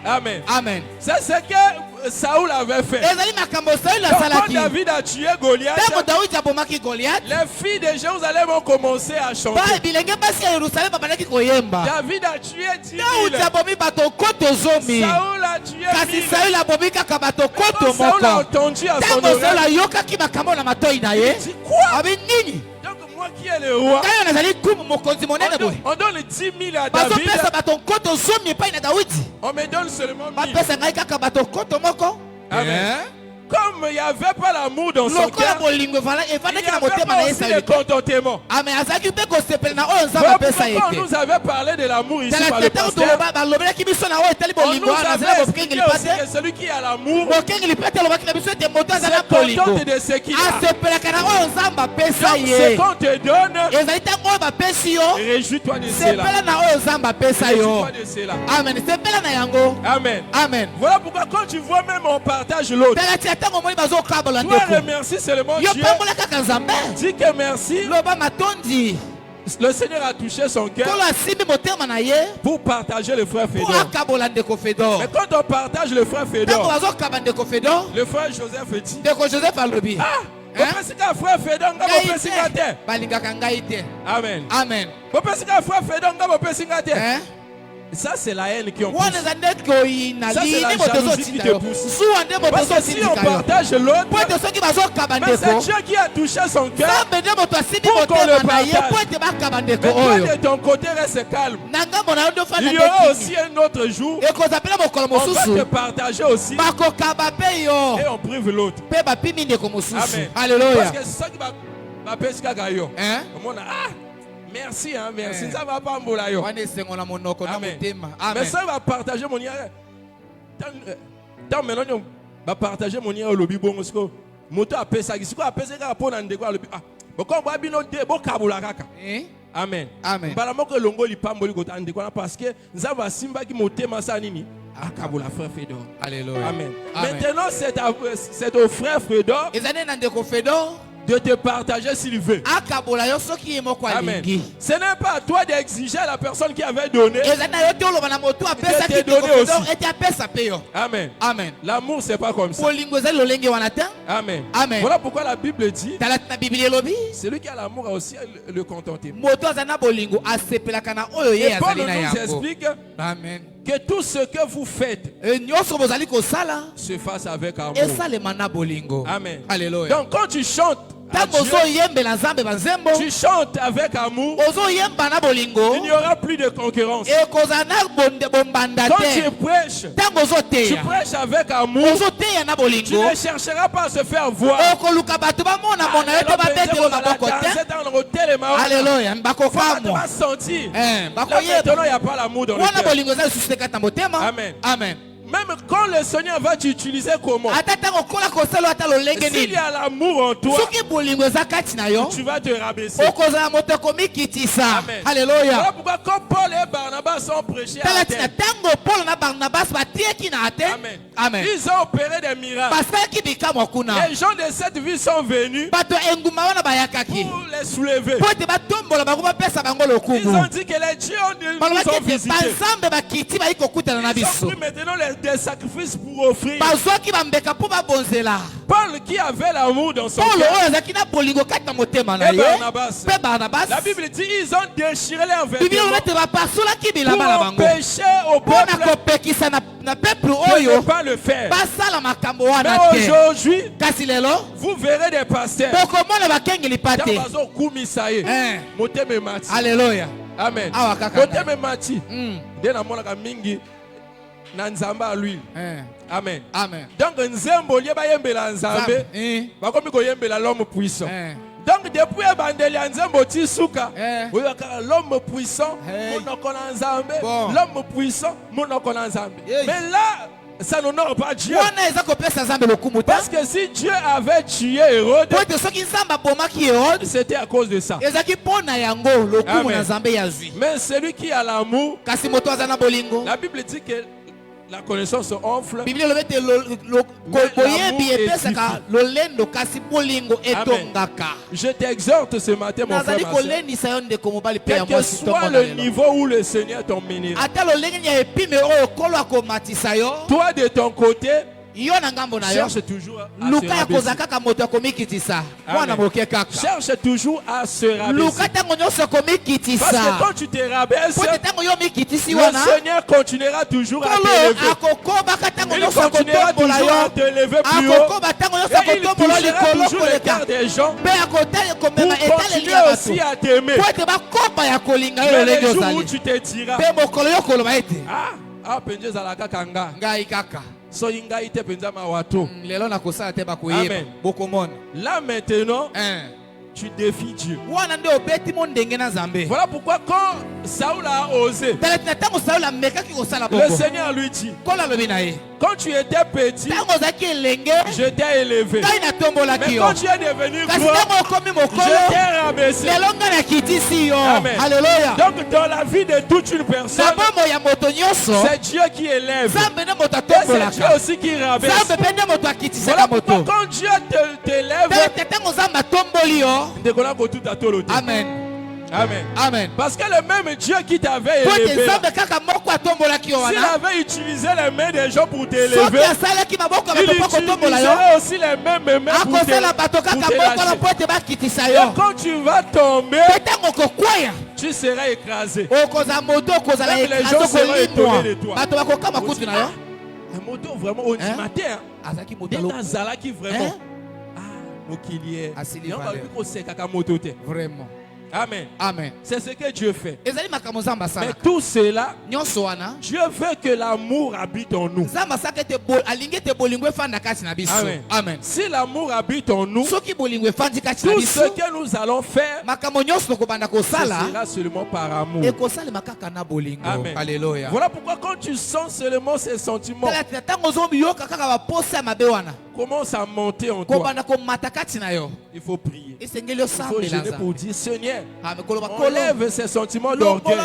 Amen. Amen. C'est ce que Saoul avait fait. Quand David a tué Goliath, les filles de Jérusalem ont commencé à chanter. David a tué 10 000. Saoul a tué 1000. Saoul a entendu à son oreille. Il dit quoi? Donc moi qui est le roi, on donne 10 000 à David. On me donne seulement 1000. Amen. Comme il n'y avait pas l'amour dans son cœur, il n'y avait pas aussi le contentement. Quand on nous avait parlé de l'amour ici par le pasteur, on nous avait expliqué aussi que celui qui a l'amour se contente de ce qu'il a. Donc ce qu'on te donne, réjouis-toi de cela. Réjouis-toi de cela. Amen. Amen. Voilà pourquoi quand tu vois même on partage l'autre, toi remercie seulement Dieu. Dis que merci. Le Seigneur a touché son cœur pour partager le frère Fédor. Mais quand on partage le frère Fédor, le frère Joseph dit, ah, frère Fédor, amen. Amen. Ça c'est la haine qui on pousse. Ça c'est la jalousie qui te pousse. Parce que si on partage l'autre, mais c'est Dieu qui a touché son cœur pour qu'on le partage. Mais toi de ton côté reste calme. Il y aura aussi un autre jour, on va te partager aussi et on prive l'autre. Amen. Alléluia. Parce que c'est ça qui va passer Kagayo. Merci, hein, merci. Ça va pas m'boulayo. Amen. Mais ça va partager mon lien. Tant maintenant, va partager mon lien au lobby bon. Moto a pesa. Si quoi a pesa ka pona ndeko lobby. Ah, boko ba bino de bokabula kaka. Amen. Amen. Bala moko longo li pamboli ko ndeko na parce que nzamba simba ki motema sa nini. Akabula frère Fédor. Alléluia. Amen. Maintenant c'est au frère Fédor. De te partager s'il veut. Amen. Ce n'est pas à toi d'exiger à la personne qui avait donné de te donner aussi. Amen. Amen. L'amour c'est pas comme ça. Amen. Amen. Voilà pourquoi la Bible dit celui qui a l'amour a aussi le contentement. Et Paul nous explique que tout ce que vous faites se fasse avec amour. Amen. Alléluia. Donc quand tu chantes, tu chantes avec amour, il n'y aura plus de concurrence. Quand tu prêches avec amour, tu ne chercheras pas à se faire voir. Alléluia. Tu vas sentir. Là maintenant, il n'y a pas l'amour dans le cœur. Amen. Amen. Même quand le Seigneur va t'utiliser comment? S'il y a l'amour en toi, tu vas te rabaisser. Amen. Alléluia. Voilà pourquoi quand Paul et Barnabas ont prêché à Athènes, Amen. Amen. Ils ont opéré des miracles. Les gens de cette ville sont venus pour les soulever. Ils ont dit que les dieux nous ont visités. Ils ont pris maintenant des sacrifices pour offrir. Paul qui avait l'amour dans son cœur, et Barnabas, la Bible dit ils ont déchiré leurs vêtements pour empêcher au peuple de ne pas le faire. Mais aujourd'hui, vous verrez des pasteurs. Alléluia. Amen. Nanzamba lui. Amen. Amen. Donc nzembo lieba yembela nzambe. Bakomi ko yembela l'homme puissant. Donc depuis ebandeli nzembo tisuka, oyaka l'homme puissant, monoko na nzambe, l'homme puissant, monoko na nzambe. Mais là ça n'honore pas Dieu. Parce que si Dieu avait tué Hérode, c'était à cause de ça. Amen. Mais celui qui a l'amour, la Bible dit que la connaissance enfle. Je t'exhorte ce matin, mon frère, quel que soit le niveau où le Seigneur t'emmènera, toi de ton côté, cherche toujours à cherche toujours à se rabaisser. Parce que quand tu te rabaisses, le Seigneur continuera toujours à t'élever. Il continuera toujours à t'élever plus haut. Et il touchera toujours le cœur des gens pour continuer aussi à t'aimer. Mais les jours où tu te diras, Amen. Là maintenant, tu défies Dieu. Voilà pourquoi quand Saoul a osé, le Seigneur lui dit, quand tu étais petit, je t'ai élevé. Mais quand tu es devenu grand, je t'ai rabaissé. Amen. Alléluia. Donc dans la vie de toute une personne, c'est Dieu qui élève. Et c'est Dieu aussi qui rabaisse. Voilà pourquoi quand Dieu t'élève, Amen. Amen. Amen. Parce que le même Dieu qui t'avait élevé, s'il avait utilisé les mains des gens pour t'élever, il utiliserait aussi les mêmes mains pour t'élever. Et quand tu vas tomber, tu seras écrasé. Même les gens seront étonnés de toi. Un moto vraiment au matin. Qui vraiment. Vraiment. Amen. Amen. C'est ce que Dieu fait. Mais tout cela, Dieu veut que l'amour habite en nous. Amen. Amen. Si l'amour habite en nous, tout ce que nous allons faire, ce sera seulement par amour. Amen. Alléluia. Voilà pourquoi quand tu sens seulement ces sentiments, commence à monter en toi, il faut prier. Il faut gêner pour dire, Seigneur, enlève ces sentiments d'orgueil.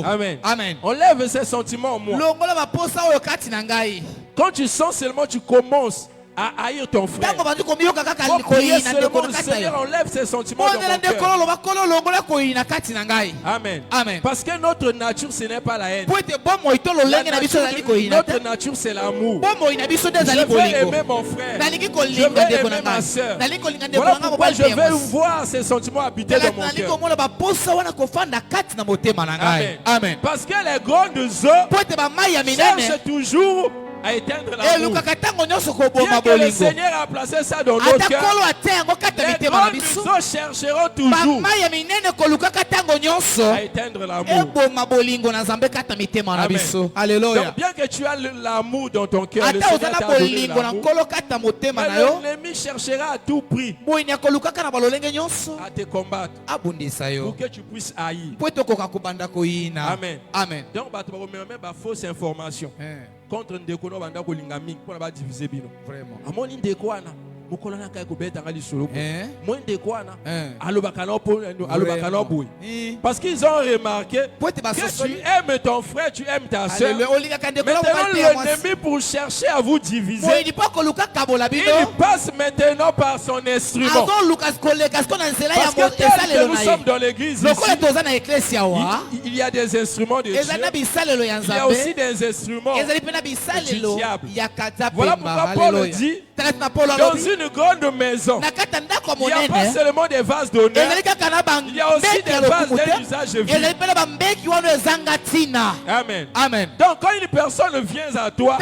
Amen. Amen. Enlève ces sentiments en moi. Quand tu sens seulement, tu commences à haïr ton frère. Prier seulement, Seigneur, enlève ces sentiments dans mon cœur. Amen. Amen. Parce que notre nature, ce n'est pas la haine. Notre nature, c'est l'amour. Je veux aimer mon frère. Je veux aimer ma soeur. Voilà pourquoi je veux voir ces sentiments habiter dans mon cœur. Amen. Amen. Parce que les grandes eaux cherchent toujours à éteindre l'amour. Bien que le Seigneur a placé ça dans nos cœurs, les grands nous chercheront toujours à éteindre l'amour. Alléluia. Donc, bien que tu as l'amour dans ton cœur, le Seigneur t'a donné l'amour, mais l'ennemi cherchera à tout prix à te combattre pour que tu puisses haïr. Amen. Amen. Donc, tu vas mettre la fausse information contre Ndeko no banda ko lingami pour la diviser bino. Vraiment. Amoni Ndeko ana mukolana kai ko beta ngali solo. Moi Ndeko ana alobaka no boy. Parce qu'ils ont remarqué que tu aimes ton frère, tu aimes ta soeur. Maintenant l'ennemi pour chercher à vous diviser, il passe maintenant par son instrument. Parce que tel que nous sommes dans l'église ici, il y a des instruments de Dieu. Il y a aussi des instruments du diable. Voilà pourquoi Paul dit, dans une grande maison, il n'y a pas seulement des vases d'honneur, il y a aussi des vases d'un usage vil. Amen. Amen. Donc quand une personne vient à toi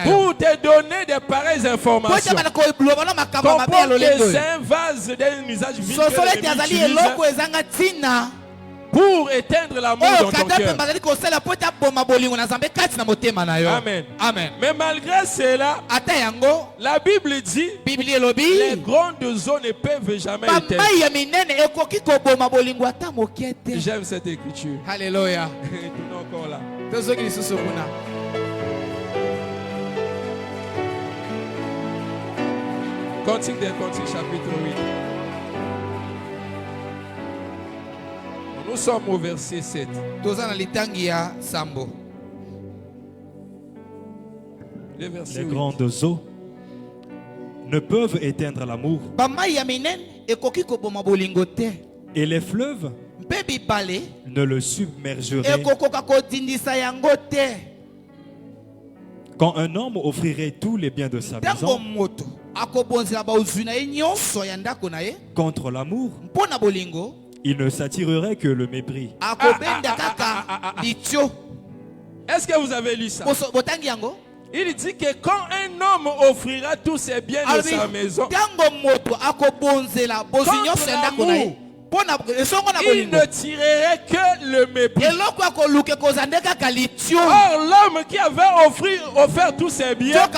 pour te donner des pareilles informations, comprends que c'est un vase d'un usage vil pour éteindre l'amour dans ton cœur. Amen. Amen. Mais malgré cela, la Bible dit les grandes eaux ne peuvent jamais éteindre. J'aime cette écriture. Alléluia. Nous encore là. Continue chapitre 8. Nous sommes au verset 7. Les grandes eaux ne peuvent éteindre l'amour. Et les fleuves ne le submergeraient. Quand un homme offrirait tous les biens de sa maison contre l'amour, il ne s'attirerait que le mépris. Est-ce que vous avez lu ça? Il dit que quand un homme offrira tous ses biens de sa maison, il ne tirerait que le mépris. Or, l'homme qui avait offert tous ses biens,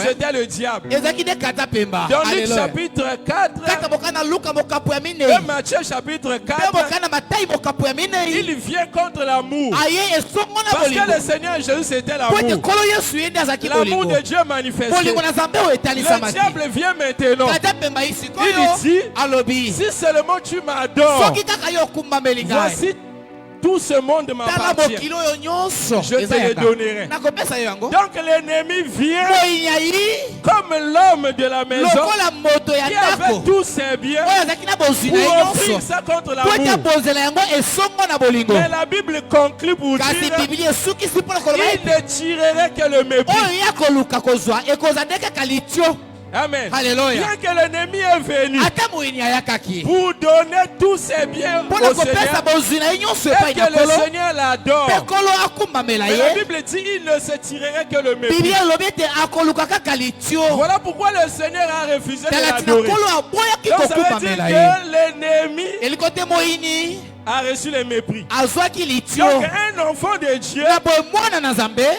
c'était le diable. Dans Luc chapitre 4 et Matthieu chapitre 4, il vient contre l'amour. Parce que le Seigneur Jésus c'était l'amour. L'amour de Dieu manifesté. Le diable vient maintenant. Il dit, si seulement tu m'adores, voici tout ce monde m'appartient. Je te le donnerai. Donc l'ennemi vient comme l'homme de la maison qui avait tous ses biens pour offrir ça contre l'amour. Mais la Bible conclut pour dire il ne tirerait que le mépris. Amen. Alléluia. Bien que l'ennemi est venu pour donner tous ses biens au Seigneur et que le Seigneur l'adore, mais la Bible dit il ne se tirerait que le mépris. Voilà pourquoi le Seigneur a refusé de l'adorer. Donc ça veut dire que l'ennemi a reçu le mépris. Donc un enfant de Dieu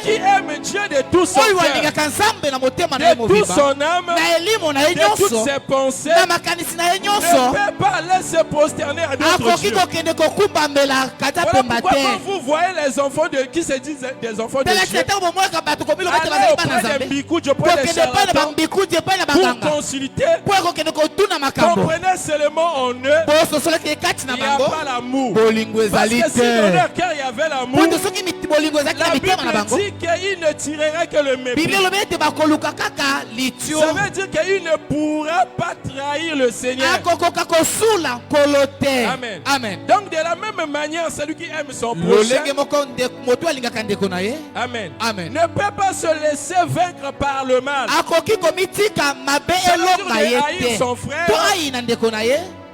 qui aime Dieu de tout son cœur, de toute son âme, de toutes ses pensées, ne peut pas laisser prosterner à d'autres dieux. Voilà pourquoi quand vous voyez les enfants qui se disent des enfants de Dieu, allez auprès des bikouds, auprès des charlatans, pour consulter, comprenez seulement en eux, il n'y a pas l'amour. Parce que si dans leur cœur il y avait l'amour, la Bible dit qu'il ne tirerait que le mépris. Ça veut dire qu'il ne pourra pas trahir le Seigneur. Amen. Amen. Donc de la même manière, celui qui aime son prochain, Amen. Amen, ne peut pas se laisser vaincre par le mal. Ça veut dire de haïr son frère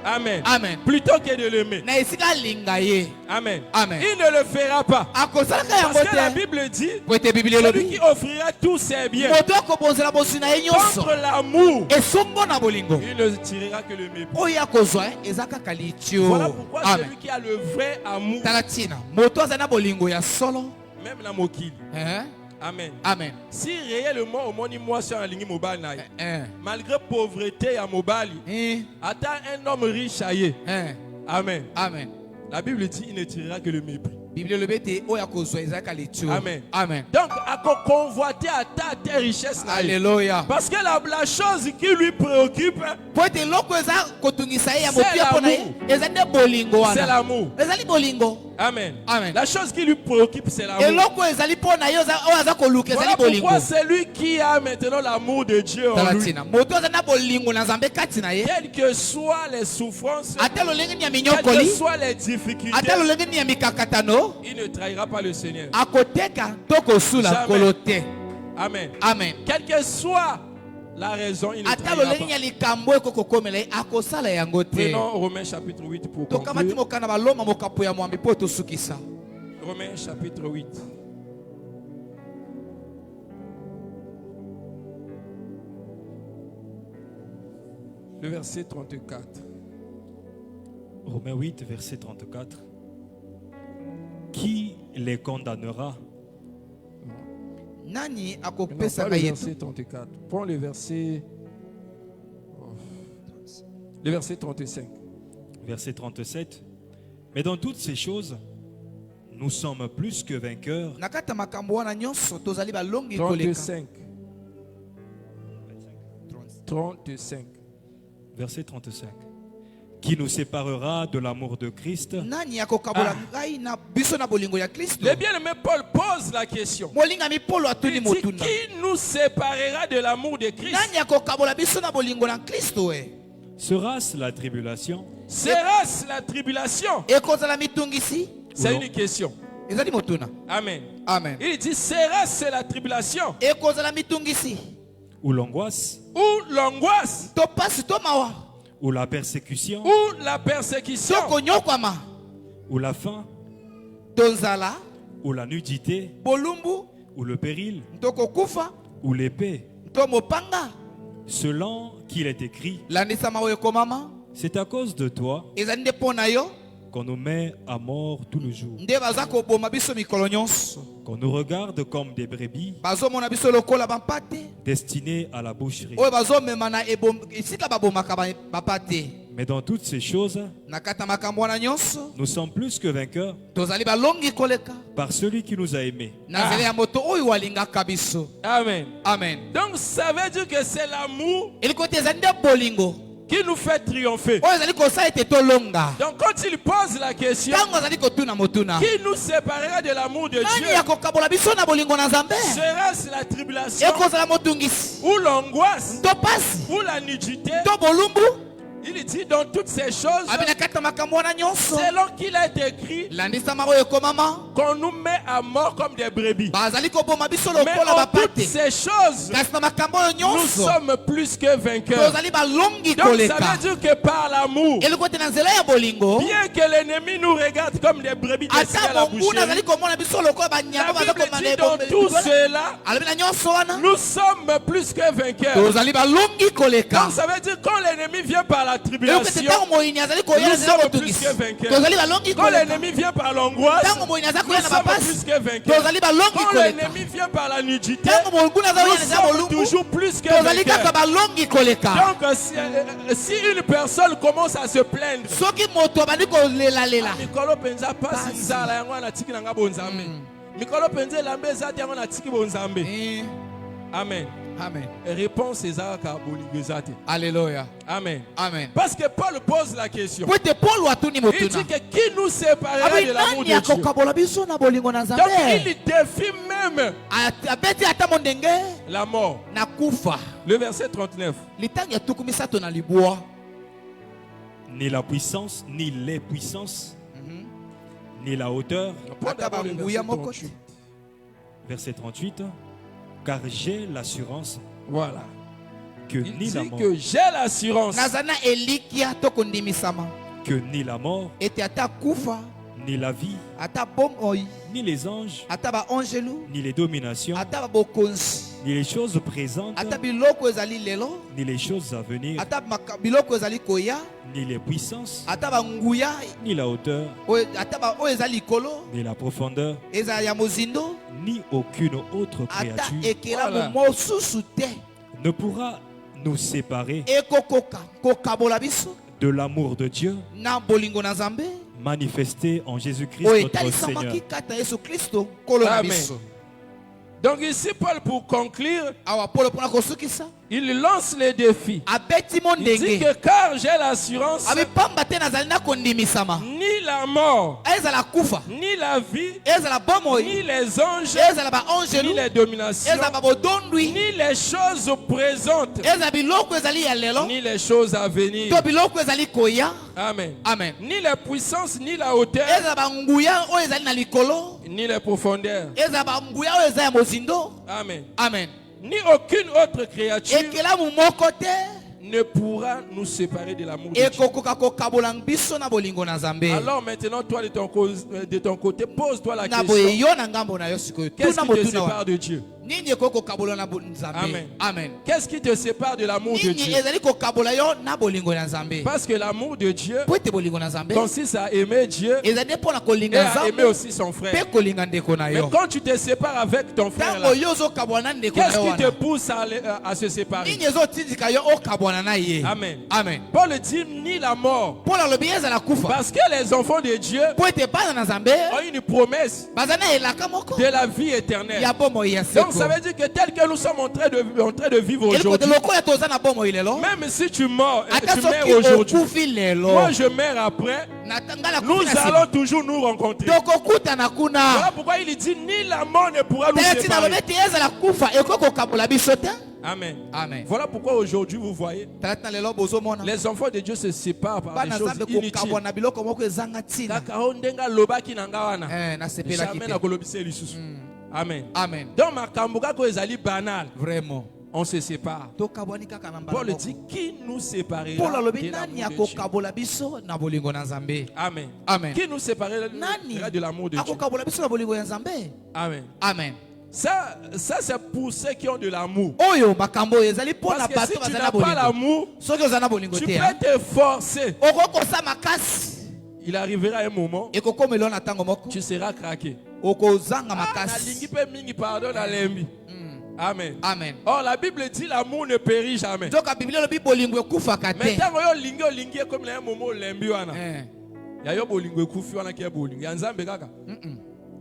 Amen. Amen. Plutôt que de l'aimer. Amen. Amen. Il ne le fera pas. Parce que la Bible dit, celui qui offrira tous ses biens contre l'amour, il ne tirera que le mépris. Voilà pourquoi celui qui a le vrai amour, même la mokili. Amen. Amen. Si réellement au monde moi sur la ligne mobile malgré pauvreté à mobile, attends un homme riche aïe. Amen. Amen. La Bible dit il ne tirera que le mépris. Amen. Amen. Donc à convoiter à ta richesse. Alléluia. Parce que la chose qui lui préoccupe, c'est l'amour. Amen. Amen. La chose qui lui préoccupe, c'est l'amour. Voilà pourquoi c'est lui qui a maintenant l'amour de Dieu en lui. Quelles que soient les souffrances, quelles que soient les difficultés, il ne trahira pas le Seigneur. Jamais. Amen. Amen. Quelle que soit la raison, il ne trahira pas. Prenons Romains chapitre 8 pour conclure. Romains chapitre 8. Le verset 34. Romains 8, verset 34. Qui les condamnera? Nani le verset 34. Prends le verset 35. Verset 37. Mais dans toutes ces choses, nous sommes plus que vainqueurs. 35. 35. Verset 35. Qui nous séparera de l'amour de Christ? Le bien-aimé Paul pose la question. Il dit, qui nous séparera de l'amour de Christ? Sera-ce la tribulation? Sera-ce la tribulation? C'est une question. Amen. Amen. Il dit, sera-ce la tribulation? Ou l'angoisse? Ou l'angoisse? Ou la persécution? Ou la persécution? Ou la faim? Ou la nudité? Ou le péril? Ou l'épée? Selon qu'il est écrit, c'est à cause de toi qu'on nous met à mort tout le jour, qu'on nous regarde comme des brebis destinées à la boucherie. Mais dans toutes ces choses, nous sommes plus que vainqueurs par celui qui nous a aimés. Amen. Amen. Donc ça veut dire que c'est l'amour qui nous fait triompher. Donc quand il pose la question, qui nous séparera de l'amour de Dieu? Sera-ce la tribulation? Ou l'angoisse? Ou la nudité? Il dit dans toutes ces choses, selon qu'il est écrit, qu'on nous met à mort comme des brebis. Mais en toutes ces choses, nous sommes plus que vainqueurs. Donc ça veut dire que par l'amour, bien que l'ennemi nous regarde comme des brebis destinées à la boucherie, la Bible dit dans tout cela, nous sommes plus que vainqueurs. Donc ça veut dire quand l'ennemi vient par la tribulation, nous sommes plus que vainqueurs. Quand l'ennemi vient par l'angoisse, nous sommes plus que vainqueurs. Quand l'ennemi vient par la nudité, nous sommes toujours plus que vainqueurs. Donc si une personne commence à se plaindre, Mikolo penza pasi nzala yango na tiki nanga bonzambe. Mikolo penza lambe zati yango na tiki bonzambe. Amen. Amen. Réponse ezaka boligezate. Alléluia. Amen. Amen. Parce que Paul pose la question. Il dit que qui nous séparera de l'amour de Dieu? Donc il défie même la mort. Le verset 39. Ni la puissance, ni les puissances, ni la hauteur. Verset 38. Car j'ai l'assurance, voilà, que ni la mort, que j'ai l'assurance que ni la mort, ni la vie, ni les anges, ni les dominations, ni les choses présentes, ni les choses à venir, ni les puissances, ni la hauteur, ni la profondeur, ni aucune autre créature ne pourra nous séparer de l'amour de Dieu manifesté en Jésus-Christ notre Seigneur. Amen. Donc ici, Paul, pour conclure, il lance les défis. Il dit que car j'ai l'assurance, ni la mort, ni la vie, ni les anges, ni les dominations, ni les choses présentes, ni les choses à venir, Amen. Amen. Ni les puissances, ni la hauteur, ni les profondeurs, Amen. Amen. Ni aucune autre créature ne pourra nous séparer de l'amour de Dieu. Alors maintenant, toi de ton côté, pose-toi la question. Qu'est-ce qui te sépare de Dieu? Amen. Amen. Qu'est-ce qui te sépare de l'amour de Dieu? Parce que l'amour de Dieu consiste à aimer Dieu et à aimer aussi son frère. Mais quand tu te sépares avec ton frère, qu'est-ce qui te pousse à se séparer? Amen. Amen. Paul dit ni la mort. Parce que les enfants de Dieu ont une promesse de la vie éternelle. Donc ça veut dire que tel que nous sommes en train de vivre aujourd'hui, même si tu meurs aujourd'hui, moi je meurs après, nous allons toujours nous rencontrer. Voilà pourquoi il dit ni la mort ne pourra nous séparer. Amen. Amen. Voilà pourquoi aujourd'hui vous voyez les enfants de Dieu se séparent par des choses inutiles. Amen. Amen. Donc ma kambuka ko ezali banal. Vraiment. On se sépare. Paul dit qui nous séparera de l'amour de Dieu? Amen. Amen. Qui nous séparera de l'amour de Dieu? Amen. Amen. Ça c'est pour ceux qui ont de l'amour. Parce que si tu n'as pas l'amour, tu peux te forcer. Il arrivera un moment, tu seras craqué. Amen. Amen. Or la Bible dit l'amour ne périt jamais. Mais tant que comme un moment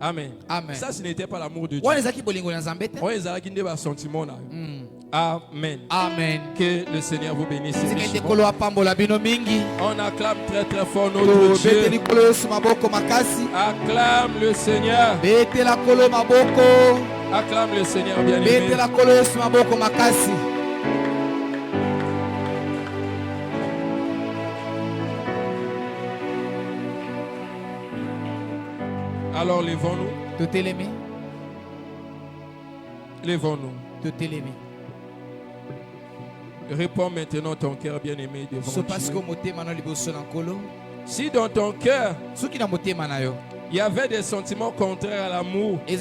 Amen. Amen. Ça, ce n'était pas l'amour de Dieu. Amen. Amen. Que le Seigneur vous bénisse. On acclame très très fort notre Dieu. Acclame le Seigneur. Acclame le Seigneur bien-aimé. Alors levons-nous. Levons-nous. Réponds maintenant ton cœur bien-aimé devant Dieu. Si dans ton cœur il y avait des sentiments contraires à l'amour, tu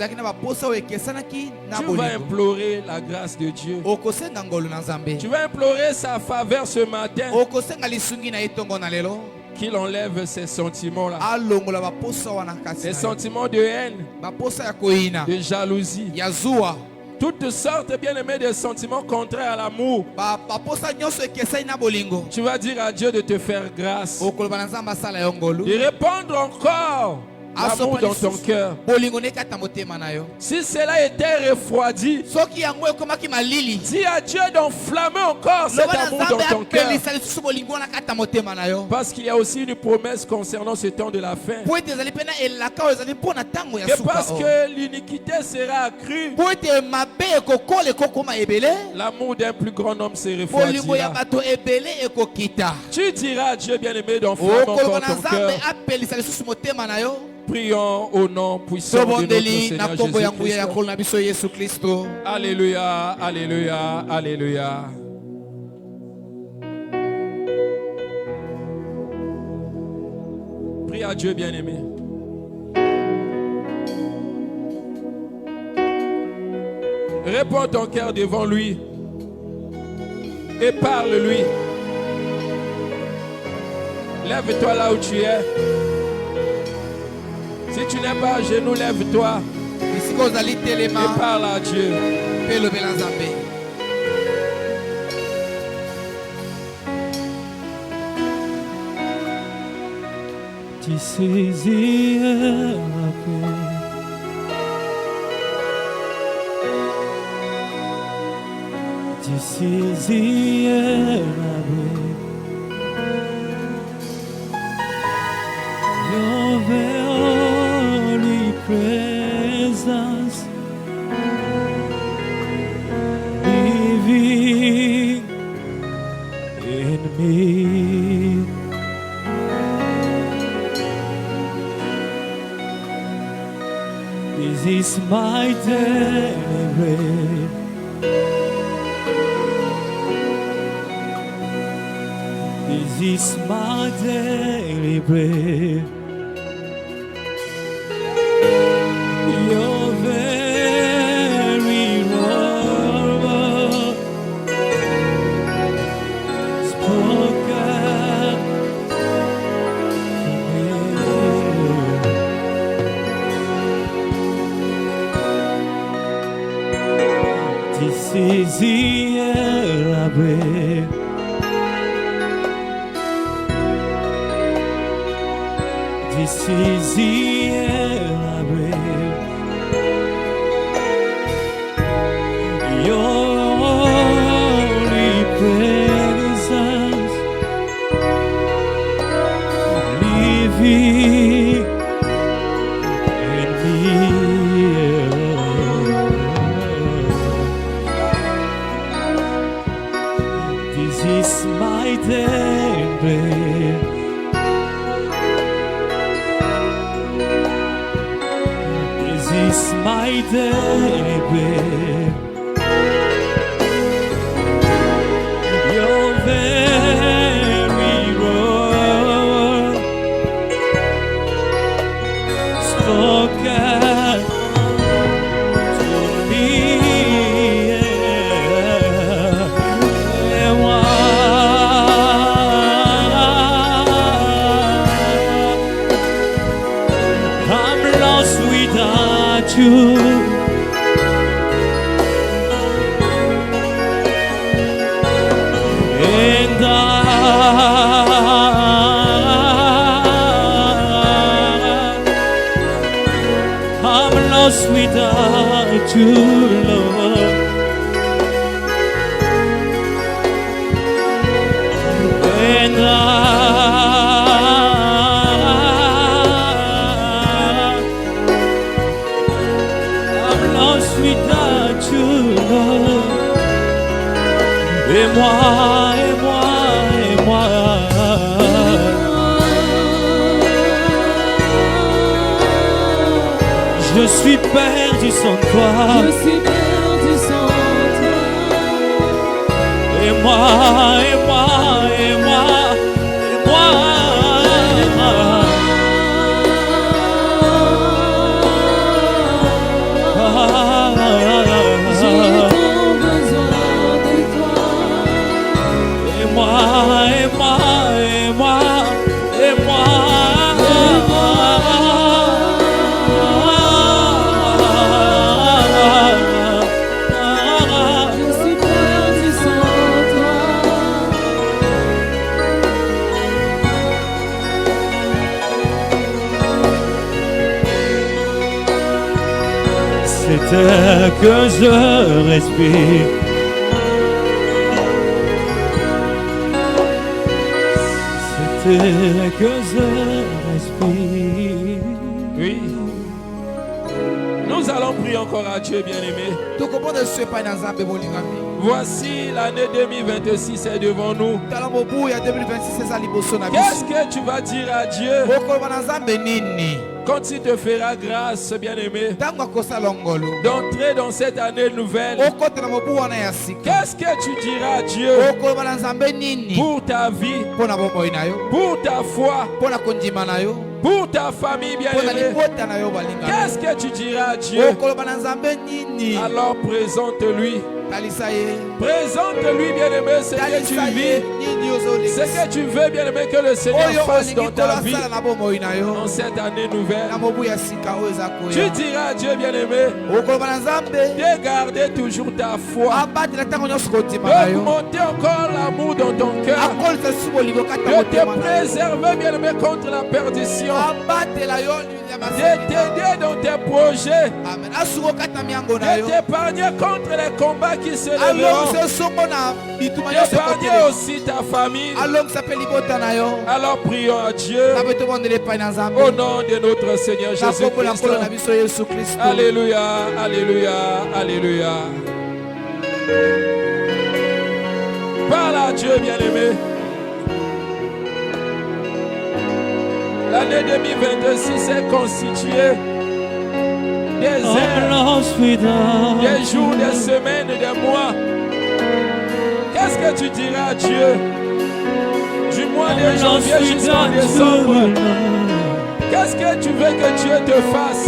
vas implorer la grâce de Dieu. Tu vas implorer sa faveur ce matin, qu'il enlève ces sentiments-là, ces sentiments de haine, de jalousie, toutes sortes bien-aimés de sentiments contraires à l'amour. Tu vas dire à Dieu de te faire grâce, de répandre encore l'amour dans ton cœur. Si cela était refroidi, dis à Dieu d'enflammer encore cet amour dans ton cœur. Parce qu'il y a aussi une promesse concernant ce temps de la fin. Que parce que l'iniquité sera accrue, l'amour d'un plus grand homme se refroidira. Tu diras à Dieu bien-aimé d'enflammer encore ton cœur. Prions au nom puissant de notre Seigneur Jésus-Christ. Alléluia, alléluia, alléluia. à Dieu, bien-aimé. Réponds ton cœur devant lui et parle-lui. Lève-toi là où tu es. Si tu n'es pas à genoux, lève-toi et parle à Dieu. Tu saisis la paix. Tu saisis la paix. Your very presence living in me. This is my daily bread. This is my daily bread. Your very word spoken to me. This is the bread. This is the bread. Your holy presence living in me. This is my daily bread. This is my daily bread. Your very word spoken to me. I'm lost without you. And I'm lost without you, Lord. And I'm lost without you, Lord. Et moi, et moi, et moi, je suis perdu sans toi. Je suis perdu sans toi. Et moi, et moi, et moi, et moi, J'ai tant besoin de toi. et moi, et moi, et moi, et moi. Je suis perdu sans toi. C'est que je respire. C'est que je respire. Oui. Nous allons prier encore à Dieu, bien-aimé. Voici l'année 2026 est devant nous. Qu'est-ce que tu vas dire à Dieu quand il te fera grâce, bien-aimé, d'entrer dans cette année nouvelle? Qu'est-ce que tu diras à Dieu pour ta vie, pour ta foi, Pour ta famille bien-aimée, qu'est-ce que tu diras à Dieu? Alors présente-lui. Présente-lui, bien-aimé, ce que tu vis, ce que tu veux, bien-aimé, que le Seigneur fasse dans ta vie en cette année nouvelle. Tu diras à Dieu, bien-aimé, de garder toujours ta foi, d'augmenter encore l'amour dans ton cœur, de te préserver, bien-aimé, contre la perdition, de t'aider dans tes projets, de t'épargner contre les combats qui se lèveront, d'épargner aussi ta famille. Alors prions à Dieu au nom de notre Seigneur Jésus-Christ. Alléluia, alléluia, alléluia. Parle à Dieu, bien-aimé. L'année 2026 est constituée des heures, des jours, des semaines, des mois. Qu'est-ce que tu diras à Dieu du mois de janvier jusqu'en décembre? Qu'est-ce que tu veux que Dieu te fasse?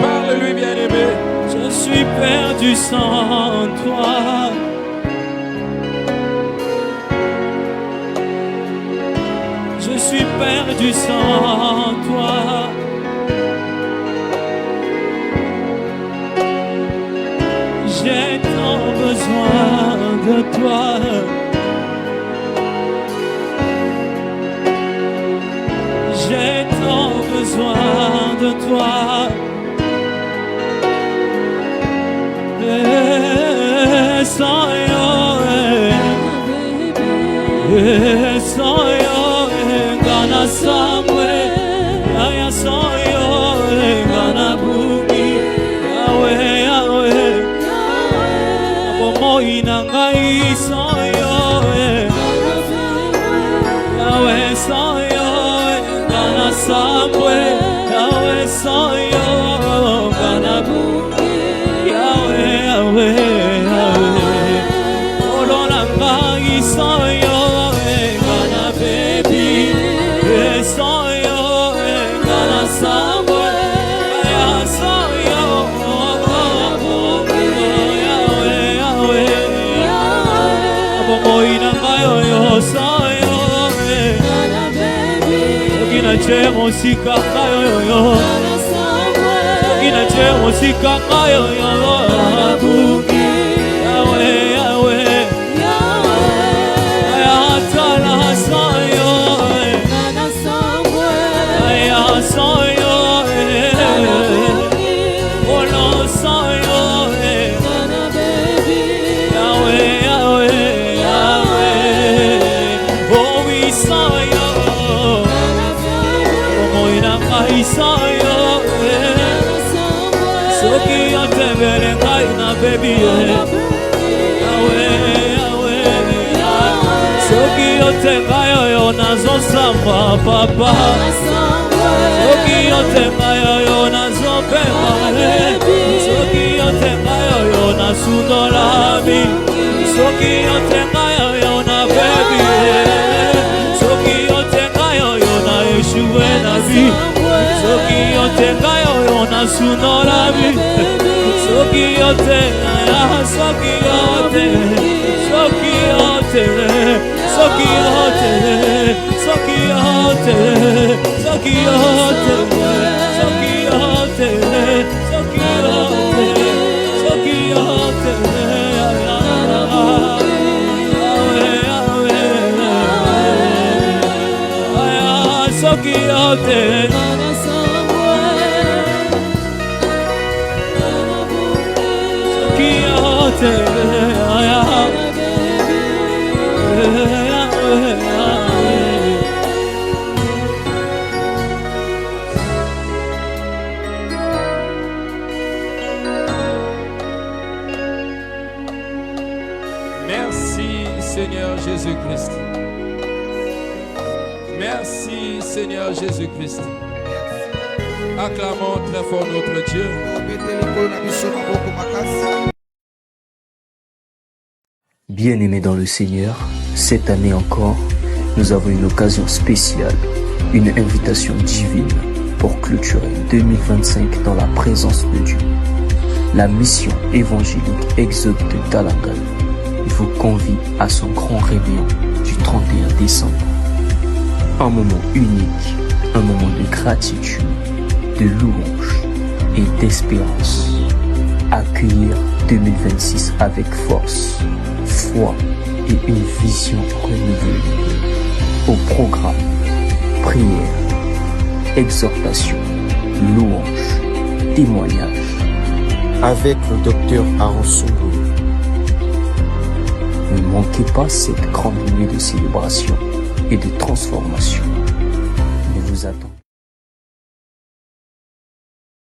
Parle-lui, bien-aimé. Je suis perdu sans toi. Je suis perdu sans toi. J'ai tant besoin de toi. J'ai tant besoin de toi. Sans yo, gonna somewhere. I saw you, gonna boogie. Yahweh, Yahweh, Yahweh, Yahweh, saw you, Yahweh, saw you, gonna somewhere. Yahweh, saw you, gonna boogie. Yahweh, Yahweh, Yahweh, oh Lord, I'm saw you. Chemo sikaka yo yo, ina chemo sikaka yo yo. Yahweh, Yahweh, Yahweh, ayatala sayo, ayasayo, ono sayo, Yahweh, Yahweh, Yahweh, oh we sayo. I saw you, so you tell na baby, so you tell yo na zo samba papa, so you tell yo na zo pema, so you tell yo na sudolabi, so you tell yo na baby, so you tell yo na Yeshua na bi. Soki yote ngayo yona sunorabi. Soki yote ngaya, soki yote, soki yote, soki yote, soki yote, soki yote, soki yote, soki yote, soki yote, soki yote. Merci Seigneur Jésus-Christ. Merci Seigneur Jésus-Christ. Acclamons très fort notre Dieu. Bien-aimés dans le Seigneur, cette année encore, nous avons une occasion spéciale, une invitation divine pour clôturer 2025 dans la présence de Dieu. La mission évangélique Exode de Dalangal vous convie à son grand réveillon du 31 décembre. Un moment unique, un moment de gratitude, de louange et d'espérance. Accueillir 2026 avec force, foi et une vision renouvelée. Au programme, prière, exhortation, louange, témoignage. Avec le docteur Aaron Soumboulou. Ne manquez pas cette grande nuit de célébration et de transformation. Nous vous attendons.